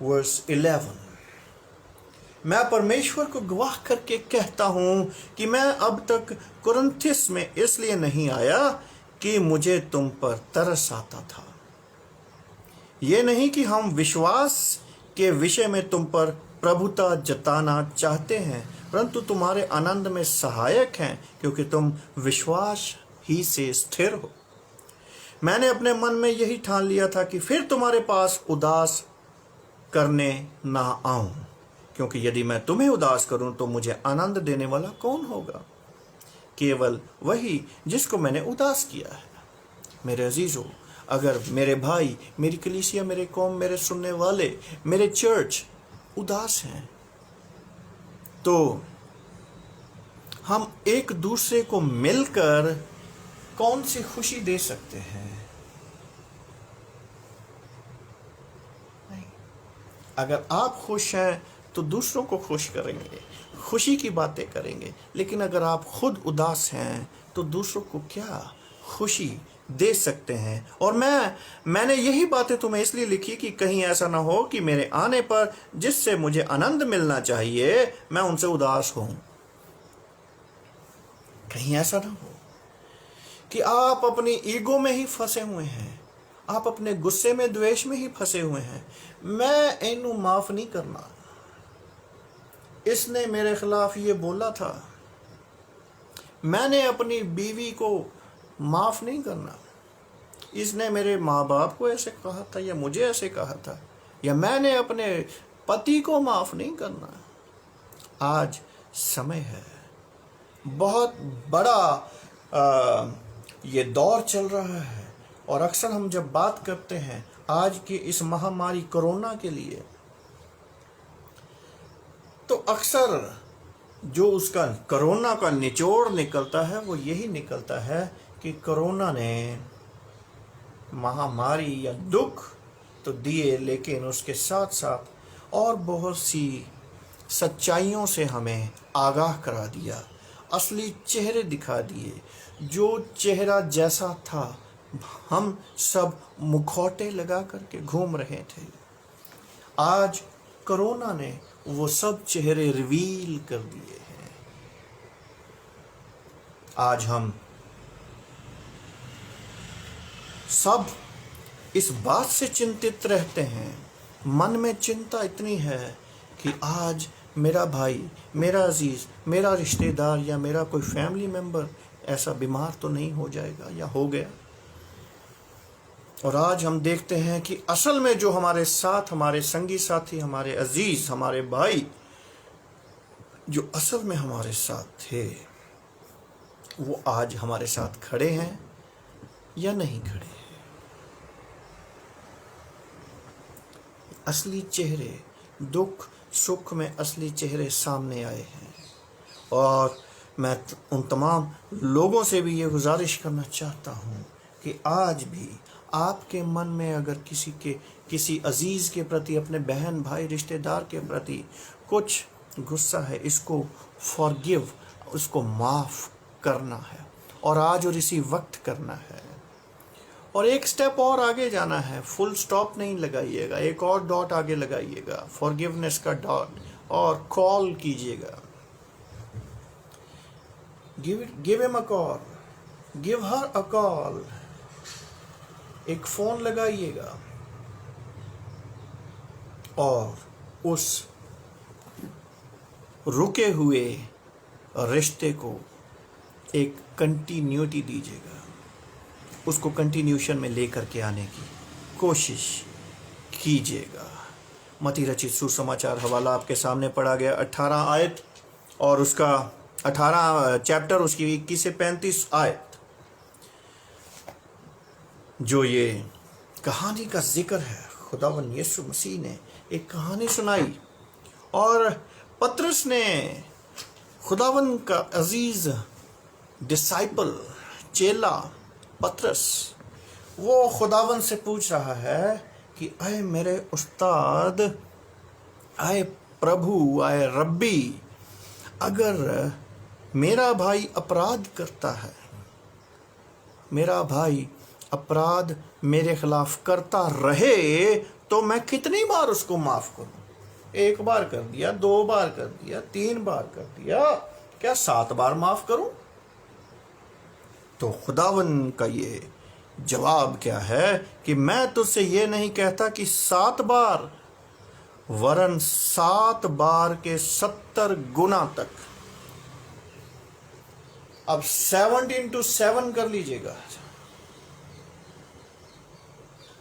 verse 11। मैं परमेश्वर को गवाह करके कहता हूं कि मैं अब तक कुरिन्थिस में इसलिए नहीं आया कि मुझे तुम पर तरस आता था। ये नहीं कि हम विश्वास के विषय में तुम पर प्रभुता जताना चाहते हैं, परंतु तुम्हारे आनंद में सहायक हैं, क्योंकि तुम विश्वास ही से स्थिर हो। मैंने अपने मन में यही ठान लिया था कि फिर तुम्हारे पास उदास करने ना आऊं, क्योंकि यदि मैं तुम्हें उदास करूं तो मुझे आनंद देने वाला कौन होगा? केवल वही जिसको मैंने उदास किया है। मेरे अजीजों, अगर मेरे भाई, मेरी कलीसिया, मेरे कौम, मेरे सुनने वाले, मेरे चर्च उदास हैं, तो हम एक दूसरे को मिलकर कौन सी खुशी दे सकते हैं? नहीं। अगर आप खुश हैं तो दूसरों को खुश करेंगे, खुशी की बातें करेंगे। लेकिन अगर आप खुद उदास हैं तो दूसरों को क्या खुशी दे सकते हैं? और मैंने यही बातें तुम्हें इसलिए लिखी कि कहीं ऐसा ना हो कि मेरे आने पर जिससे मुझे आनंद मिलना चाहिए मैं उनसे उदास हूं। कहीं ऐसा ना हो कि आप अपनी ईगो में ही फंसे हुए हैं, आप अपने गुस्से में, द्वेष में ही फंसे हुए हैं। मैं इन्हू माफ नहीं करना, इसने मेरे खिलाफ ये बोला था, मैंने अपनी बीवी को माफ नहीं करना, इसने मेरे माँ बाप को ऐसे कहा था या मुझे ऐसे कहा था, या मैंने अपने पति को माफ नहीं करना। आज समय है, बहुत बड़ा ये दौर चल रहा है। और अक्सर हम जब बात करते हैं आज की इस महामारी कोरोना के लिए, तो अक्सर जो उसका कोरोना का निचोड़ निकलता है वो यही निकलता है कि कोरोना ने महामारी या दुख तो दिए, लेकिन उसके साथ साथ और बहुत सी सच्चाइयों से हमें आगाह करा दिया, असली चेहरे दिखा दिए। जो चेहरा जैसा था, हम सब मुखौटे लगा करके घूम रहे थे, आज कोरोना ने वो सब चेहरे रिवील कर दिए हैं। आज हम सब इस बात से चिंतित रहते हैं, मन में चिंता इतनी है कि आज मेरा भाई, मेरा अजीज, मेरा रिश्तेदार या मेरा कोई फैमिली मेंबर ऐसा बीमार तो नहीं हो जाएगा या हो गया। और आज हम देखते हैं कि असल में जो हमारे साथ, हमारे संगी साथी, हमारे अजीज, हमारे भाई जो असल में हमारे साथ थे, वो आज हमारे साथ खड़े हैं या नहीं खड़े हैं। असली चेहरे, दुख सुख में असली चेहरे सामने आए हैं। और मैं उन तमाम लोगों से भी ये गुजारिश करना चाहता हूँ कि आज भी आपके मन में अगर किसी अजीज़ के प्रति, अपने बहन भाई रिश्तेदार के प्रति कुछ गुस्सा है, इसको फॉरगिव, उसको माफ़ करना है और आज और इसी वक्त करना है। और एक स्टेप और आगे जाना है, फुल स्टॉप नहीं लगाइएगा, एक और डॉट आगे लगाइएगा, फॉरगिवनेस का डॉट, और कॉल कीजिएगा। Give him a call, give her a call, एक फोन लगाइएगा और उस रुके हुए रिश्ते को एक कंटिन्यूटी दीजिएगा, उसको कंटिन्यूशन में लेकर के आने की कोशिश कीजिएगा। मत्ती रचित सुसमाचार हवाला आपके सामने पढ़ा गया 18 आयत और उसका 18 चैप्टर, उसकी 21 से 35 आयत, जो ये कहानी का जिक्र है। खुदावन यीशु मसीह ने एक कहानी सुनाई और पतरस ने, खुदावन का अजीज डिसाइपल, चेला पतरस, वो खुदावन से पूछ रहा है कि आए मेरे उस्ताद, आए प्रभु, आए रब्बी, अगर मेरा भाई अपराध करता है, मेरा भाई अपराध मेरे खिलाफ करता रहे, तो मैं कितनी बार उसको माफ करूं? 1 बार कर दिया, 2 बार कर दिया, 3 बार कर दिया, क्या 7 बार माफ करूं? तो खुदावन का ये जवाब क्या है कि मैं तुझसे ये नहीं कहता कि 7 बार, वरन 7 बार के 70 गुना तक। अब 7 into 7 कर लीजिएगा,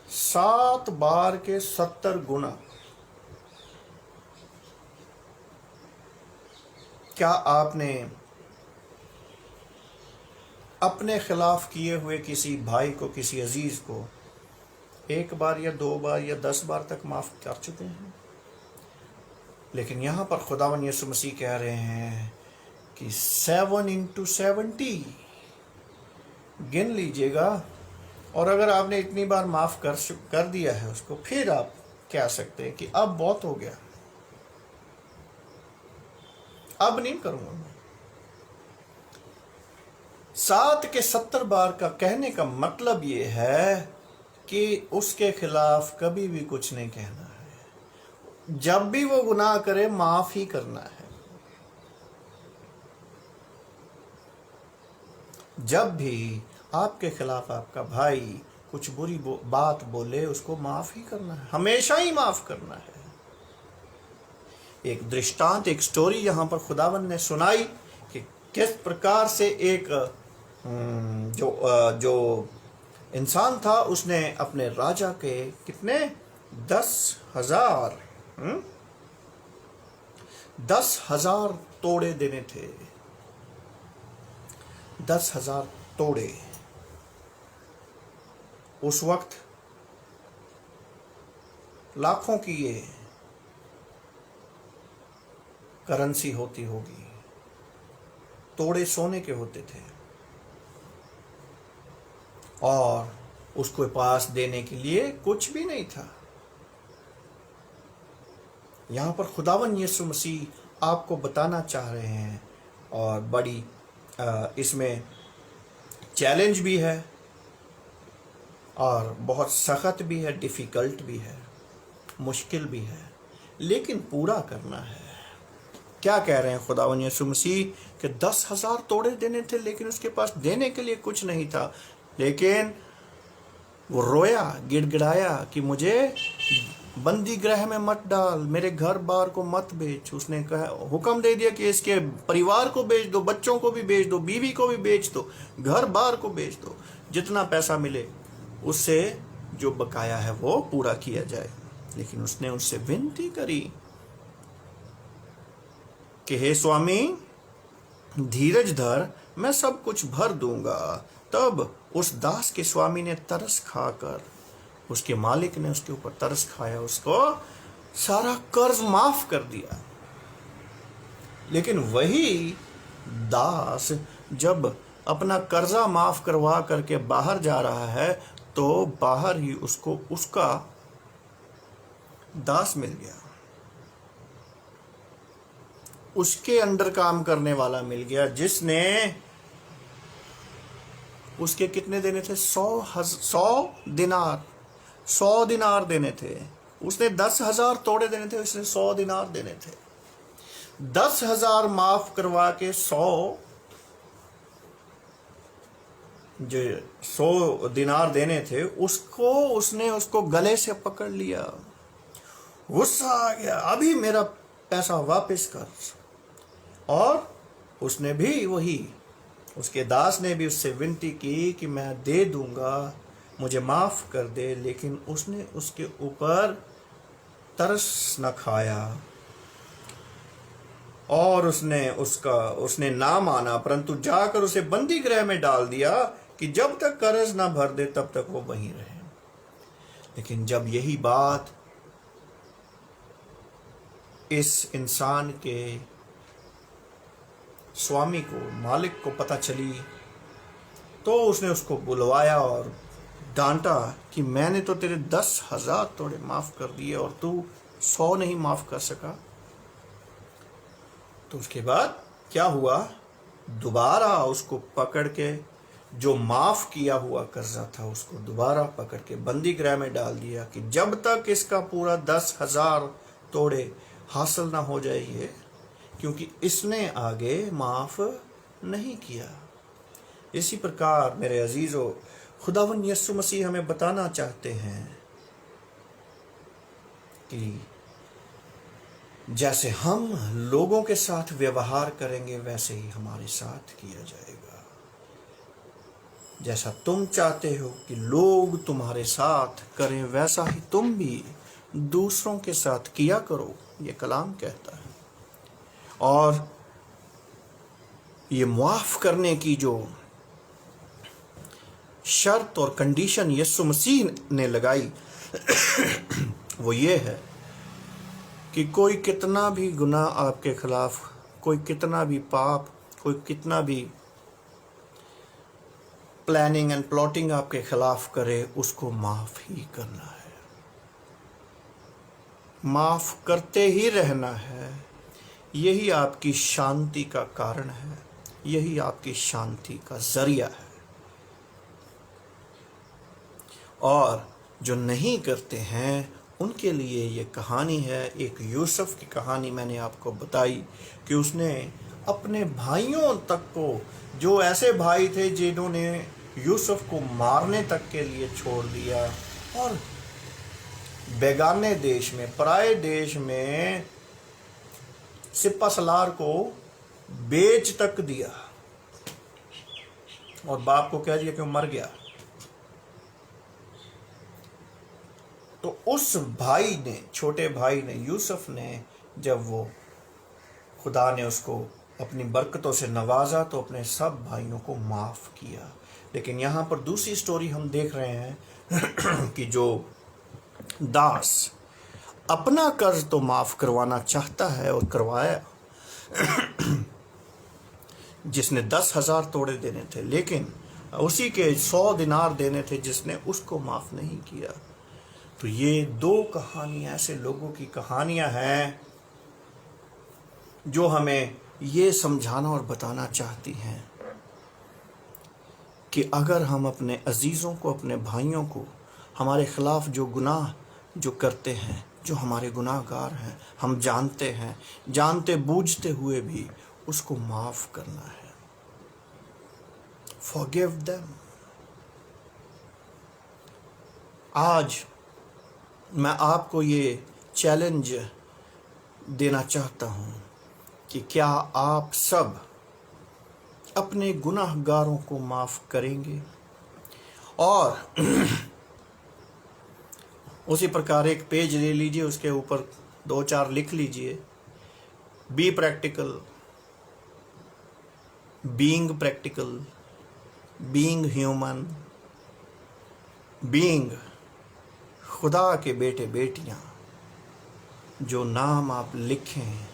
7 बार के 70 गुना। क्या आपने अपने खिलाफ किए हुए किसी भाई को, किसी अजीज को 1 बार या 2 बार या 10 बार तक माफ कर चुके हैं? लेकिन यहां पर खुदावन यीशु मसीह कह रहे हैं कि 7 into 70 गिन लीजिएगा, और अगर आपने इतनी बार माफ कर दिया है उसको, फिर आप कह सकते हैं कि अब बहुत हो गया, अब नहीं करूंगा मैं। 7 के 70 बार का कहने का मतलब ये है कि उसके खिलाफ कभी भी कुछ नहीं कहना है, जब भी वो गुनाह करे माफ ही करना है। जब भी आपके खिलाफ आपका भाई कुछ बुरी बात बोले, उसको माफ ही करना है, हमेशा ही माफ करना है। एक दृष्टांत, एक स्टोरी यहां पर खुदावन ने सुनाई कि किस प्रकार से एक जो इंसान था, उसने अपने राजा के कितने 10,000 तोड़े देने थे। 10,000 तोड़े उस वक्त लाखों की ये करेंसी होती होगी, तोड़े सोने के होते थे, और उसके पास देने के लिए कुछ भी नहीं था। यहां पर खुदावन यीशु मसीह आपको बताना चाह रहे हैं, और बड़ी इसमें चैलेंज भी है और बहुत सख्त भी है, डिफ़िकल्ट भी है, मुश्किल भी है, लेकिन पूरा करना है। क्या कह रहे हैं खुदावन यीशु मसीह कि 10,000 तोड़े देने थे, लेकिन उसके पास देने के लिए कुछ नहीं था, लेकिन वो रोया, गिड़गिड़ाया कि मुझे बंदी गृह में मत डाल, मेरे घर बार को मत बेच। उसने कहा, हुक्म दे दिया कि इसके परिवार को बेच दो, बच्चों को भी बेच दो, बीवी को भी बेच दो, घर बार को बेच दो, जितना पैसा मिले उससे जो बकाया है वो पूरा किया जाए। लेकिन उसने उससे विनती करी कि हे स्वामी, धीरज धर, मैं सब कुछ भर दूंगा। तब उस दास के स्वामी ने तरस खाकर, उसके मालिक ने उसके ऊपर तरस खाया, उसको सारा कर्ज माफ कर दिया। लेकिन वही दास जब अपना कर्जा माफ करवा करके बाहर जा रहा है, तो बाहर ही उसको उसका दास मिल गया। उसके अंडर काम करने वाला मिल गया, जिसने उसके कितने देने थे? 100 दिनार देने थे। उसने 10,000 तोड़े देने थे, उसने 100 दिनार देने थे। 10,000 माफ करवा के 100 दिनार देने थे, उसने उसको गले से पकड़ लिया। गुस्सा आ गया, अभी मेरा पैसा वापस कर। और उसने भी उसके दास ने भी उससे विनती की कि मैं दे दूंगा, मुझे माफ कर दे। लेकिन उसने उसके ऊपर तरस न खाया और उसने ना माना, परंतु जाकर उसे बंदी गृह में डाल दिया कि जब तक कर्ज ना भर दे तब तक वो वहीं रहे। लेकिन जब यही बात इस इंसान के स्वामी को, मालिक को पता चली, तो उसने उसको बुलवाया और डांटा कि मैंने तो तेरे 10,000 तोड़े माफ कर दिए और तू 100 नहीं माफ कर सका। तो उसके बाद क्या हुआ? दोबारा उसको पकड़ के, जो माफ किया हुआ कर्जा था, उसको दोबारा पकड़ के बंदी गृह में डाल दिया कि जब तक इसका पूरा 10,000 तोड़े हासिल ना हो जाए, क्योंकि इसने आगे माफ नहीं किया। इसी प्रकार मेरे अजीजों, खुदावंद यीशु मसीह हमें बताना चाहते हैं कि जैसे हम लोगों के साथ व्यवहार करेंगे वैसे ही हमारे साथ किया जाएगा। जैसा तुम चाहते हो कि लोग तुम्हारे साथ करें, वैसा ही तुम भी दूसरों के साथ किया करो, ये कलाम कहता है। और ये माफ करने की जो शर्त और कंडीशन यीशु मसीह ने लगाई वो ये है कि कोई कितना भी गुनाह आपके खिलाफ, कोई कितना भी पाप, कोई कितना भी प्लानिंग एंड प्लॉटिंग आपके खिलाफ करे, उसको माफ ही करना है, माफ करते ही रहना है। यही आपकी शांति का कारण है, यही आपकी शांति का जरिया है। और जो नहीं करते हैं उनके लिए ये कहानी है, एक यूसुफ की कहानी मैंने आपको बताई कि उसने अपने भाइयों तक को, जो ऐसे भाई थे जिन्होंने यूसुफ को मारने तक के लिए छोड़ दिया और बेगाने देश में, पराए देश में सिपा सलार को बेच तक दिया और बाप को कह दिया कि वो मर गया। तो उस भाई ने, छोटे भाई ने, यूसुफ ने, जब वो खुदा ने उसको अपनी बरकतों से नवाजा तो अपने सब भाइयों को माफ किया। लेकिन यहाँ पर दूसरी स्टोरी हम देख रहे हैं कि जो दास अपना कर्ज तो माफ करवाना चाहता है और करवाया, जिसने 10,000 तोड़े देने थे, लेकिन उसी के 100 दिनार देने थे जिसने उसको माफ नहीं किया। तो ये दो कहानियां ऐसे लोगों की कहानियां हैं जो हमें ये समझाना और बताना चाहती हैं कि अगर हम अपने अजीज़ों को, अपने भाइयों को, हमारे खिलाफ जो गुनाह जो करते हैं, जो हमारे गुनाहगार हैं, हम जानते हैं, जानते बूझते हुए भी उसको माफ़ करना है। Forgive them। आज मैं आपको ये चैलेंज देना चाहता हूँ कि क्या आप सब अपने गुनाहगारों को माफ़ करेंगे? और उसी प्रकार एक पेज ले लीजिए, उसके ऊपर 2-4 लिख लीजिए, be practical, being practical, being human, being खुदा के बेटे बेटियां। जो नाम आप लिखें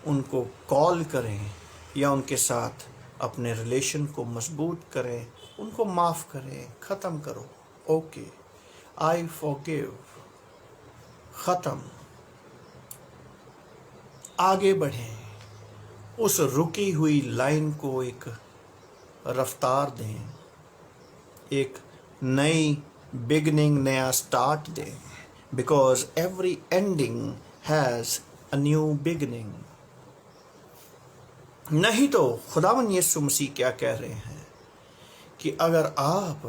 उनको कॉल करें या उनके साथ अपने रिलेशन को मजबूत करें, उनको माफ़ करें, ख़त्म करो। ओके, आई फॉरगिव, ख़त्म, आगे बढ़ें। उस रुकी हुई लाइन को एक रफ्तार दें, एक नई बिगनिंग, नया स्टार्ट दें, because every ending has a new beginning. नहीं तो खुदावन यीशु मसीह क्या कह रहे हैं कि अगर आप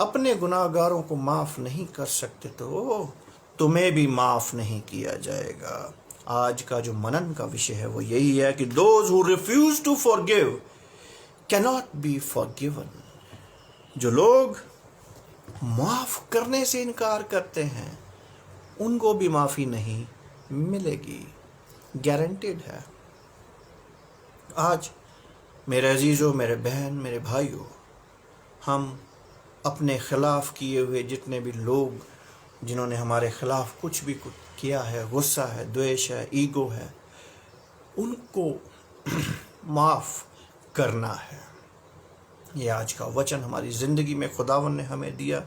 अपने गुनाहगारों को माफ़ नहीं कर सकते तो तुम्हें भी माफ़ नहीं किया जाएगा। आज का जो मनन का विषय है वो यही है कि those who refuse to forgive cannot be forgiven. जो लोग माफ़ करने से इनकार करते हैं उनको भी माफ़ी नहीं मिलेगी, गारंटेड है। आज मेरे अजीज़ों, मेरे बहन, मेरे भाइयों, हम अपने खिलाफ़ किए हुए जितने भी लोग जिन्होंने हमारे खिलाफ़ कुछ भी किया है, गुस्सा है, द्वेष है, ईगो है, उनको माफ़ करना है। ये आज का वचन हमारी ज़िंदगी में खुदावन ने हमें दिया।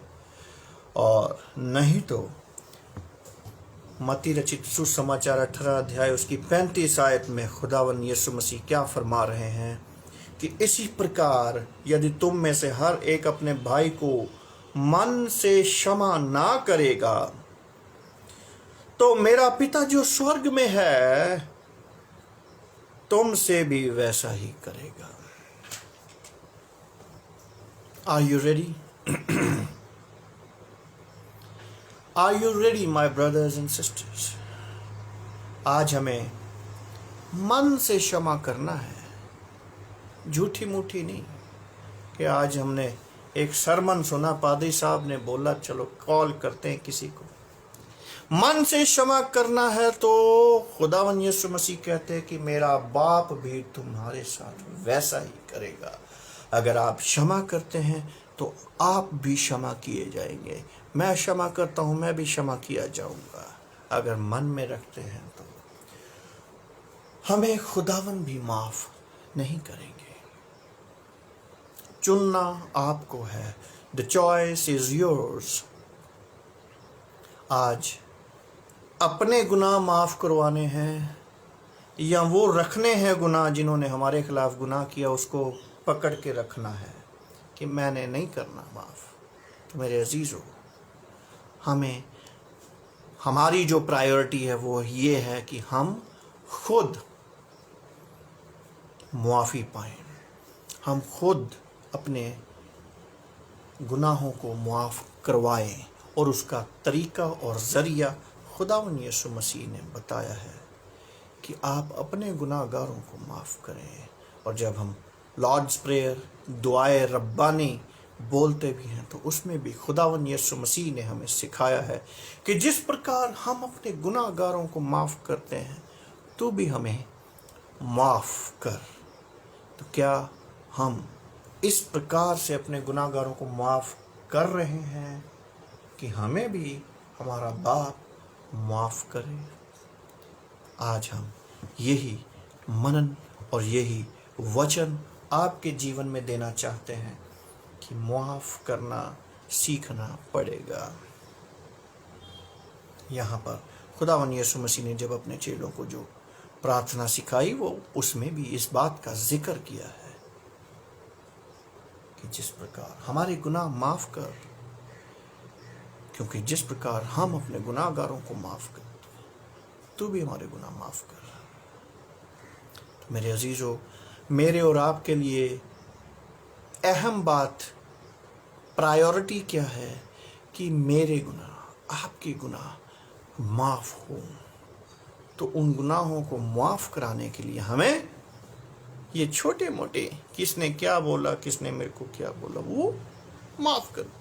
और नहीं तो मत्ती रचित सुसमाचार 18 अध्याय उसकी 35 आयत में खुदावन यीशु मसीह क्या फरमा रहे हैं कि इसी प्रकार यदि तुम में से हर एक अपने भाई को मन से क्षमा ना करेगा तो मेरा पिता जो स्वर्ग में है तुमसे भी वैसा ही करेगा। Are you ready? Are you ready, my brothers and sisters? आज हमें मन से क्षमा करना है, झूठी मूठी नहीं कि आज हमने एक सरमन सुना, पादरी साहब ने बोला चलो कॉल करते हैं किसी को। मन से क्षमा करना है तो खुदावन यीशु मसीह कहते हैं कि मेरा बाप भी तुम्हारे साथ वैसा ही करेगा। अगर आप क्षमा करते हैं तो आप भी क्षमा किए जाएंगे। मैं क्षमा करता हूं, मैं भी क्षमा किया जाऊंगा। अगर मन में रखते हैं तो हमें खुदावन भी माफ नहीं करेंगे। चुनना आपको है। The choice is yours. आज अपने गुनाह माफ करवाने हैं या वो रखने हैं गुनाह जिन्होंने हमारे खिलाफ गुनाह किया, उसको पकड़ के रखना है कि मैंने नहीं करना माफ। तो मेरे अजीज़ों, हमें हमारी जो प्रायोरिटी है वो ये है कि हम खुद मुआफ़ी पाएं, हम खुद अपने गुनाहों को माफ़ करवाएं। और उसका तरीका और ज़रिया खुदावन यीशु मसीह ने बताया है कि आप अपने गुनाहगारों को माफ़ करें। और जब हम लॉर्ड्स प्रेयर, दुआए रब्बानी बोलते भी हैं तो उसमें भी खुदावन यीशु मसीह ने हमें सिखाया है कि जिस प्रकार हम अपने गुनाहगारों को माफ़ करते हैं तो भी हमें माफ़ कर। तो क्या हम इस प्रकार से अपने गुनाहगारों को माफ़ कर रहे हैं कि हमें भी हमारा बाप माफ़ करे? आज हम यही मनन और यही वचन आपके जीवन में देना चाहते हैं कि माफ़ करना सीखना पड़ेगा। यहाँ पर खुदावन यीशु मसीह ने जब अपने चेलों को जो प्रार्थना सिखाई वो उसमें भी इस बात का जिक्र किया है कि जिस प्रकार हमारे गुनाह माफ़ कर, क्योंकि जिस प्रकार हम अपने गुनाहगारों को माफ़ कर तू भी हमारे गुनाह माफ़ कर। तो मेरे अजीज़ों, मेरे और आपके लिए अहम बात, प्रायोरिटी क्या है कि मेरे गुनाह, आपके गुनाह माफ़ हो। तो उन गुनाहों को माफ़ कराने के लिए हमें ये छोटे मोटे किसने क्या बोला, किसने मेरे को क्या बोला, वो माफ़ कर,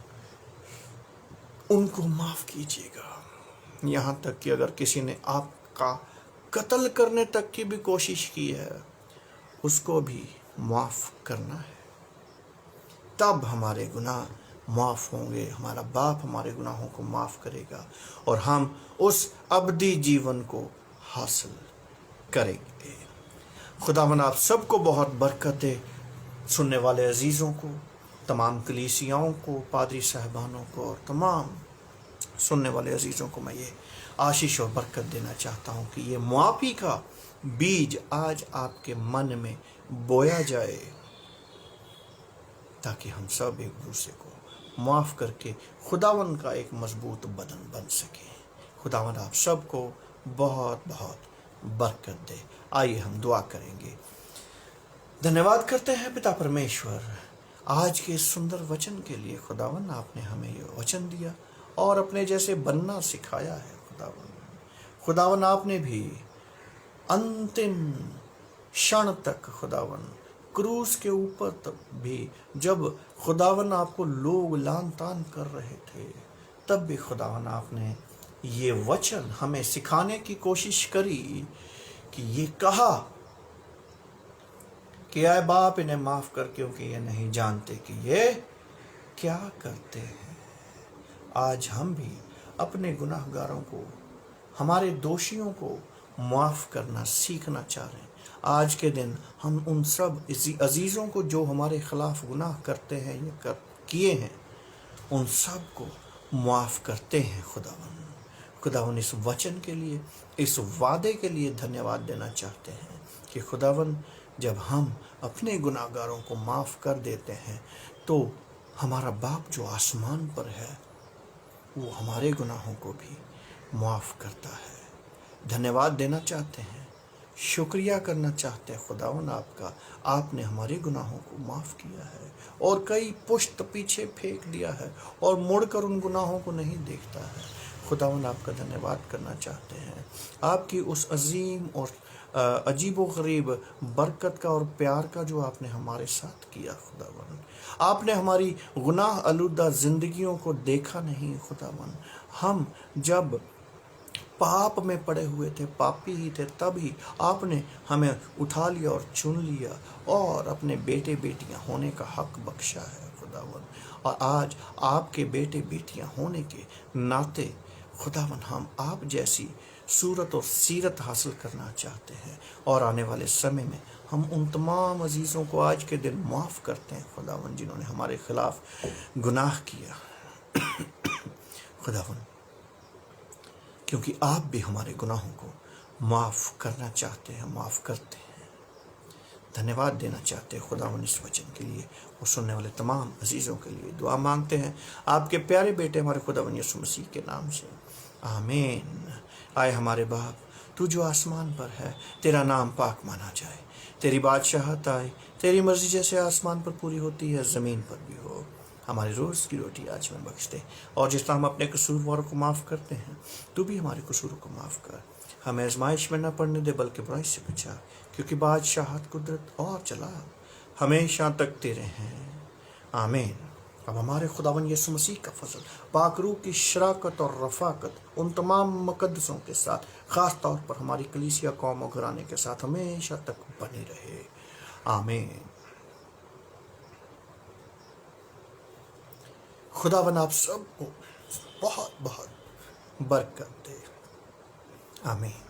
उनको माफ़ कीजिएगा। यहाँ तक कि अगर किसी ने आपका कत्ल करने तक की भी कोशिश की है उसको भी माफ़ करना है। तब हमारे गुनाह माफ़ होंगे, हमारा बाप हमारे गुनाहों को माफ़ करेगा और हम उस अबदी जीवन को हासिल करेंगे। खुदावन आप सबको बहुत बरकत दे। सुनने वाले अजीज़ों को, तमाम कलीसियाओं को, पादरी साहबानों को और तमाम सुनने वाले अजीज़ों को मैं ये आशीष और बरकत देना चाहता हूँ कि ये मुआफ़ी का बीज आज आपके मन में बोया जाए, ताकि हम सब एक दूसरे को माफ़ करके खुदावन का एक मजबूत बदन बन सके। खुदावन आप सबको बहुत बहुत बरकत दे। आइए हम दुआ करेंगे। धन्यवाद करते हैं पिता परमेश्वर आज के इस सुंदर वचन के लिए। खुदावन आपने हमें ये वचन दिया और अपने जैसे बनना सिखाया है। खुदावन आपने भी अंतिम क्षण तक खुदावन क्रूस के ऊपर तक भी जब खुदावन आपको लोग लान तान कर रहे थे, तब भी खुदावन आपने ये वचन हमें सिखाने की कोशिश करी कि ये कहा कि आए बाप इन्हें माफ कर, क्योंकि ये नहीं जानते कि ये क्या करते हैं। आज हम भी अपने गुनाहगारों को, हमारे दोषियों को माफ करना सीखना चाह रहे हैं। आज के दिन हम उन सब अजीज़ों को जो हमारे खिलाफ गुनाह करते हैं या किए हैं, उन सब को माफ़ करते हैं। खुदावन इस वचन के लिए, इस वादे के लिए धन्यवाद देना चाहते हैं कि खुदावन जब हम अपने गुनाहगारों को माफ़ कर देते हैं तो हमारा बाप जो आसमान पर है वो हमारे गुनाहों को भी माफ़ करता है। धन्यवाद देना चाहते हैं, शुक्रिया करना चाहते हैं खुदावन आपका, आपने हमारे गुनाहों को माफ़ किया है और कई पुश्त पीछे फेंक दिया है और मुड़कर उन गुनाहों को नहीं देखता है। खुदावन आपका धन्यवाद करना चाहते हैं, आपकी उस अजीम और अजीब व गरीब बरकत का और प्यार का जो आपने हमारे साथ किया। खुदावन आपने हमारी गुनाह आलूदा ज़िंदगियों को देखा नहीं। खुदावन हम जब पाप में पड़े हुए थे, पापी ही थे, तभी आपने हमें उठा लिया और चुन लिया और अपने बेटे बेटियां होने का हक बख्शा है खुदावन। और आज आपके बेटे बेटियां होने के नाते खुदावन हम आप जैसी सूरत और सीरत हासिल करना चाहते हैं और आने वाले समय में हम उन तमाम अजीज़ों को आज के दिन माफ़ करते हैं खुदावन जिन्होंने हमारे खिलाफ गुनाह किया। खुदावन क्योंकि आप भी हमारे गुनाहों को माफ़ करना चाहते हैं, माफ़ करते हैं। धन्यवाद देना चाहते हैं खुदावन इस वचन के लिए और सुनने वाले तमाम अजीज़ों के लिए दुआ मांगते हैं आपके प्यारे बेटे हमारे खुदावन यीशु मसीह के नाम से, आमीन। आए हमारे बाप, तू जो आसमान पर है, तेरा नाम पाक माना जाए, तेरी बादशाहत आए, तेरी मर्जी जैसे आसमान पर पूरी होती है ज़मीन पर भी हो। हमारी रोज़ की रोटी आज में बख्श दे और जिस तरह हम अपने कसूरवारों को माफ़ करते हैं, तू भी हमारे कसूरों को माफ़ कर। हमें आजमाइश में न पड़ने दे बल्कि बुराई से बचा, क्योंकि बादशाहत, कुदरत और जलाल हमेशा तक तेरे हैं, आमीन। अब हमारे खुदावन यीशु मसीह का फजल, पाक रूह की शराकत और रफ़ाकत उन तमाम मुक़द्दसों के साथ, ख़ास तौर पर हमारी कलीसिया कौम और घराने के साथ हमेशा तक बनी रहे, आमीन। खुदावन आप सबको बहुत बहुत बरकत दे, आमीन।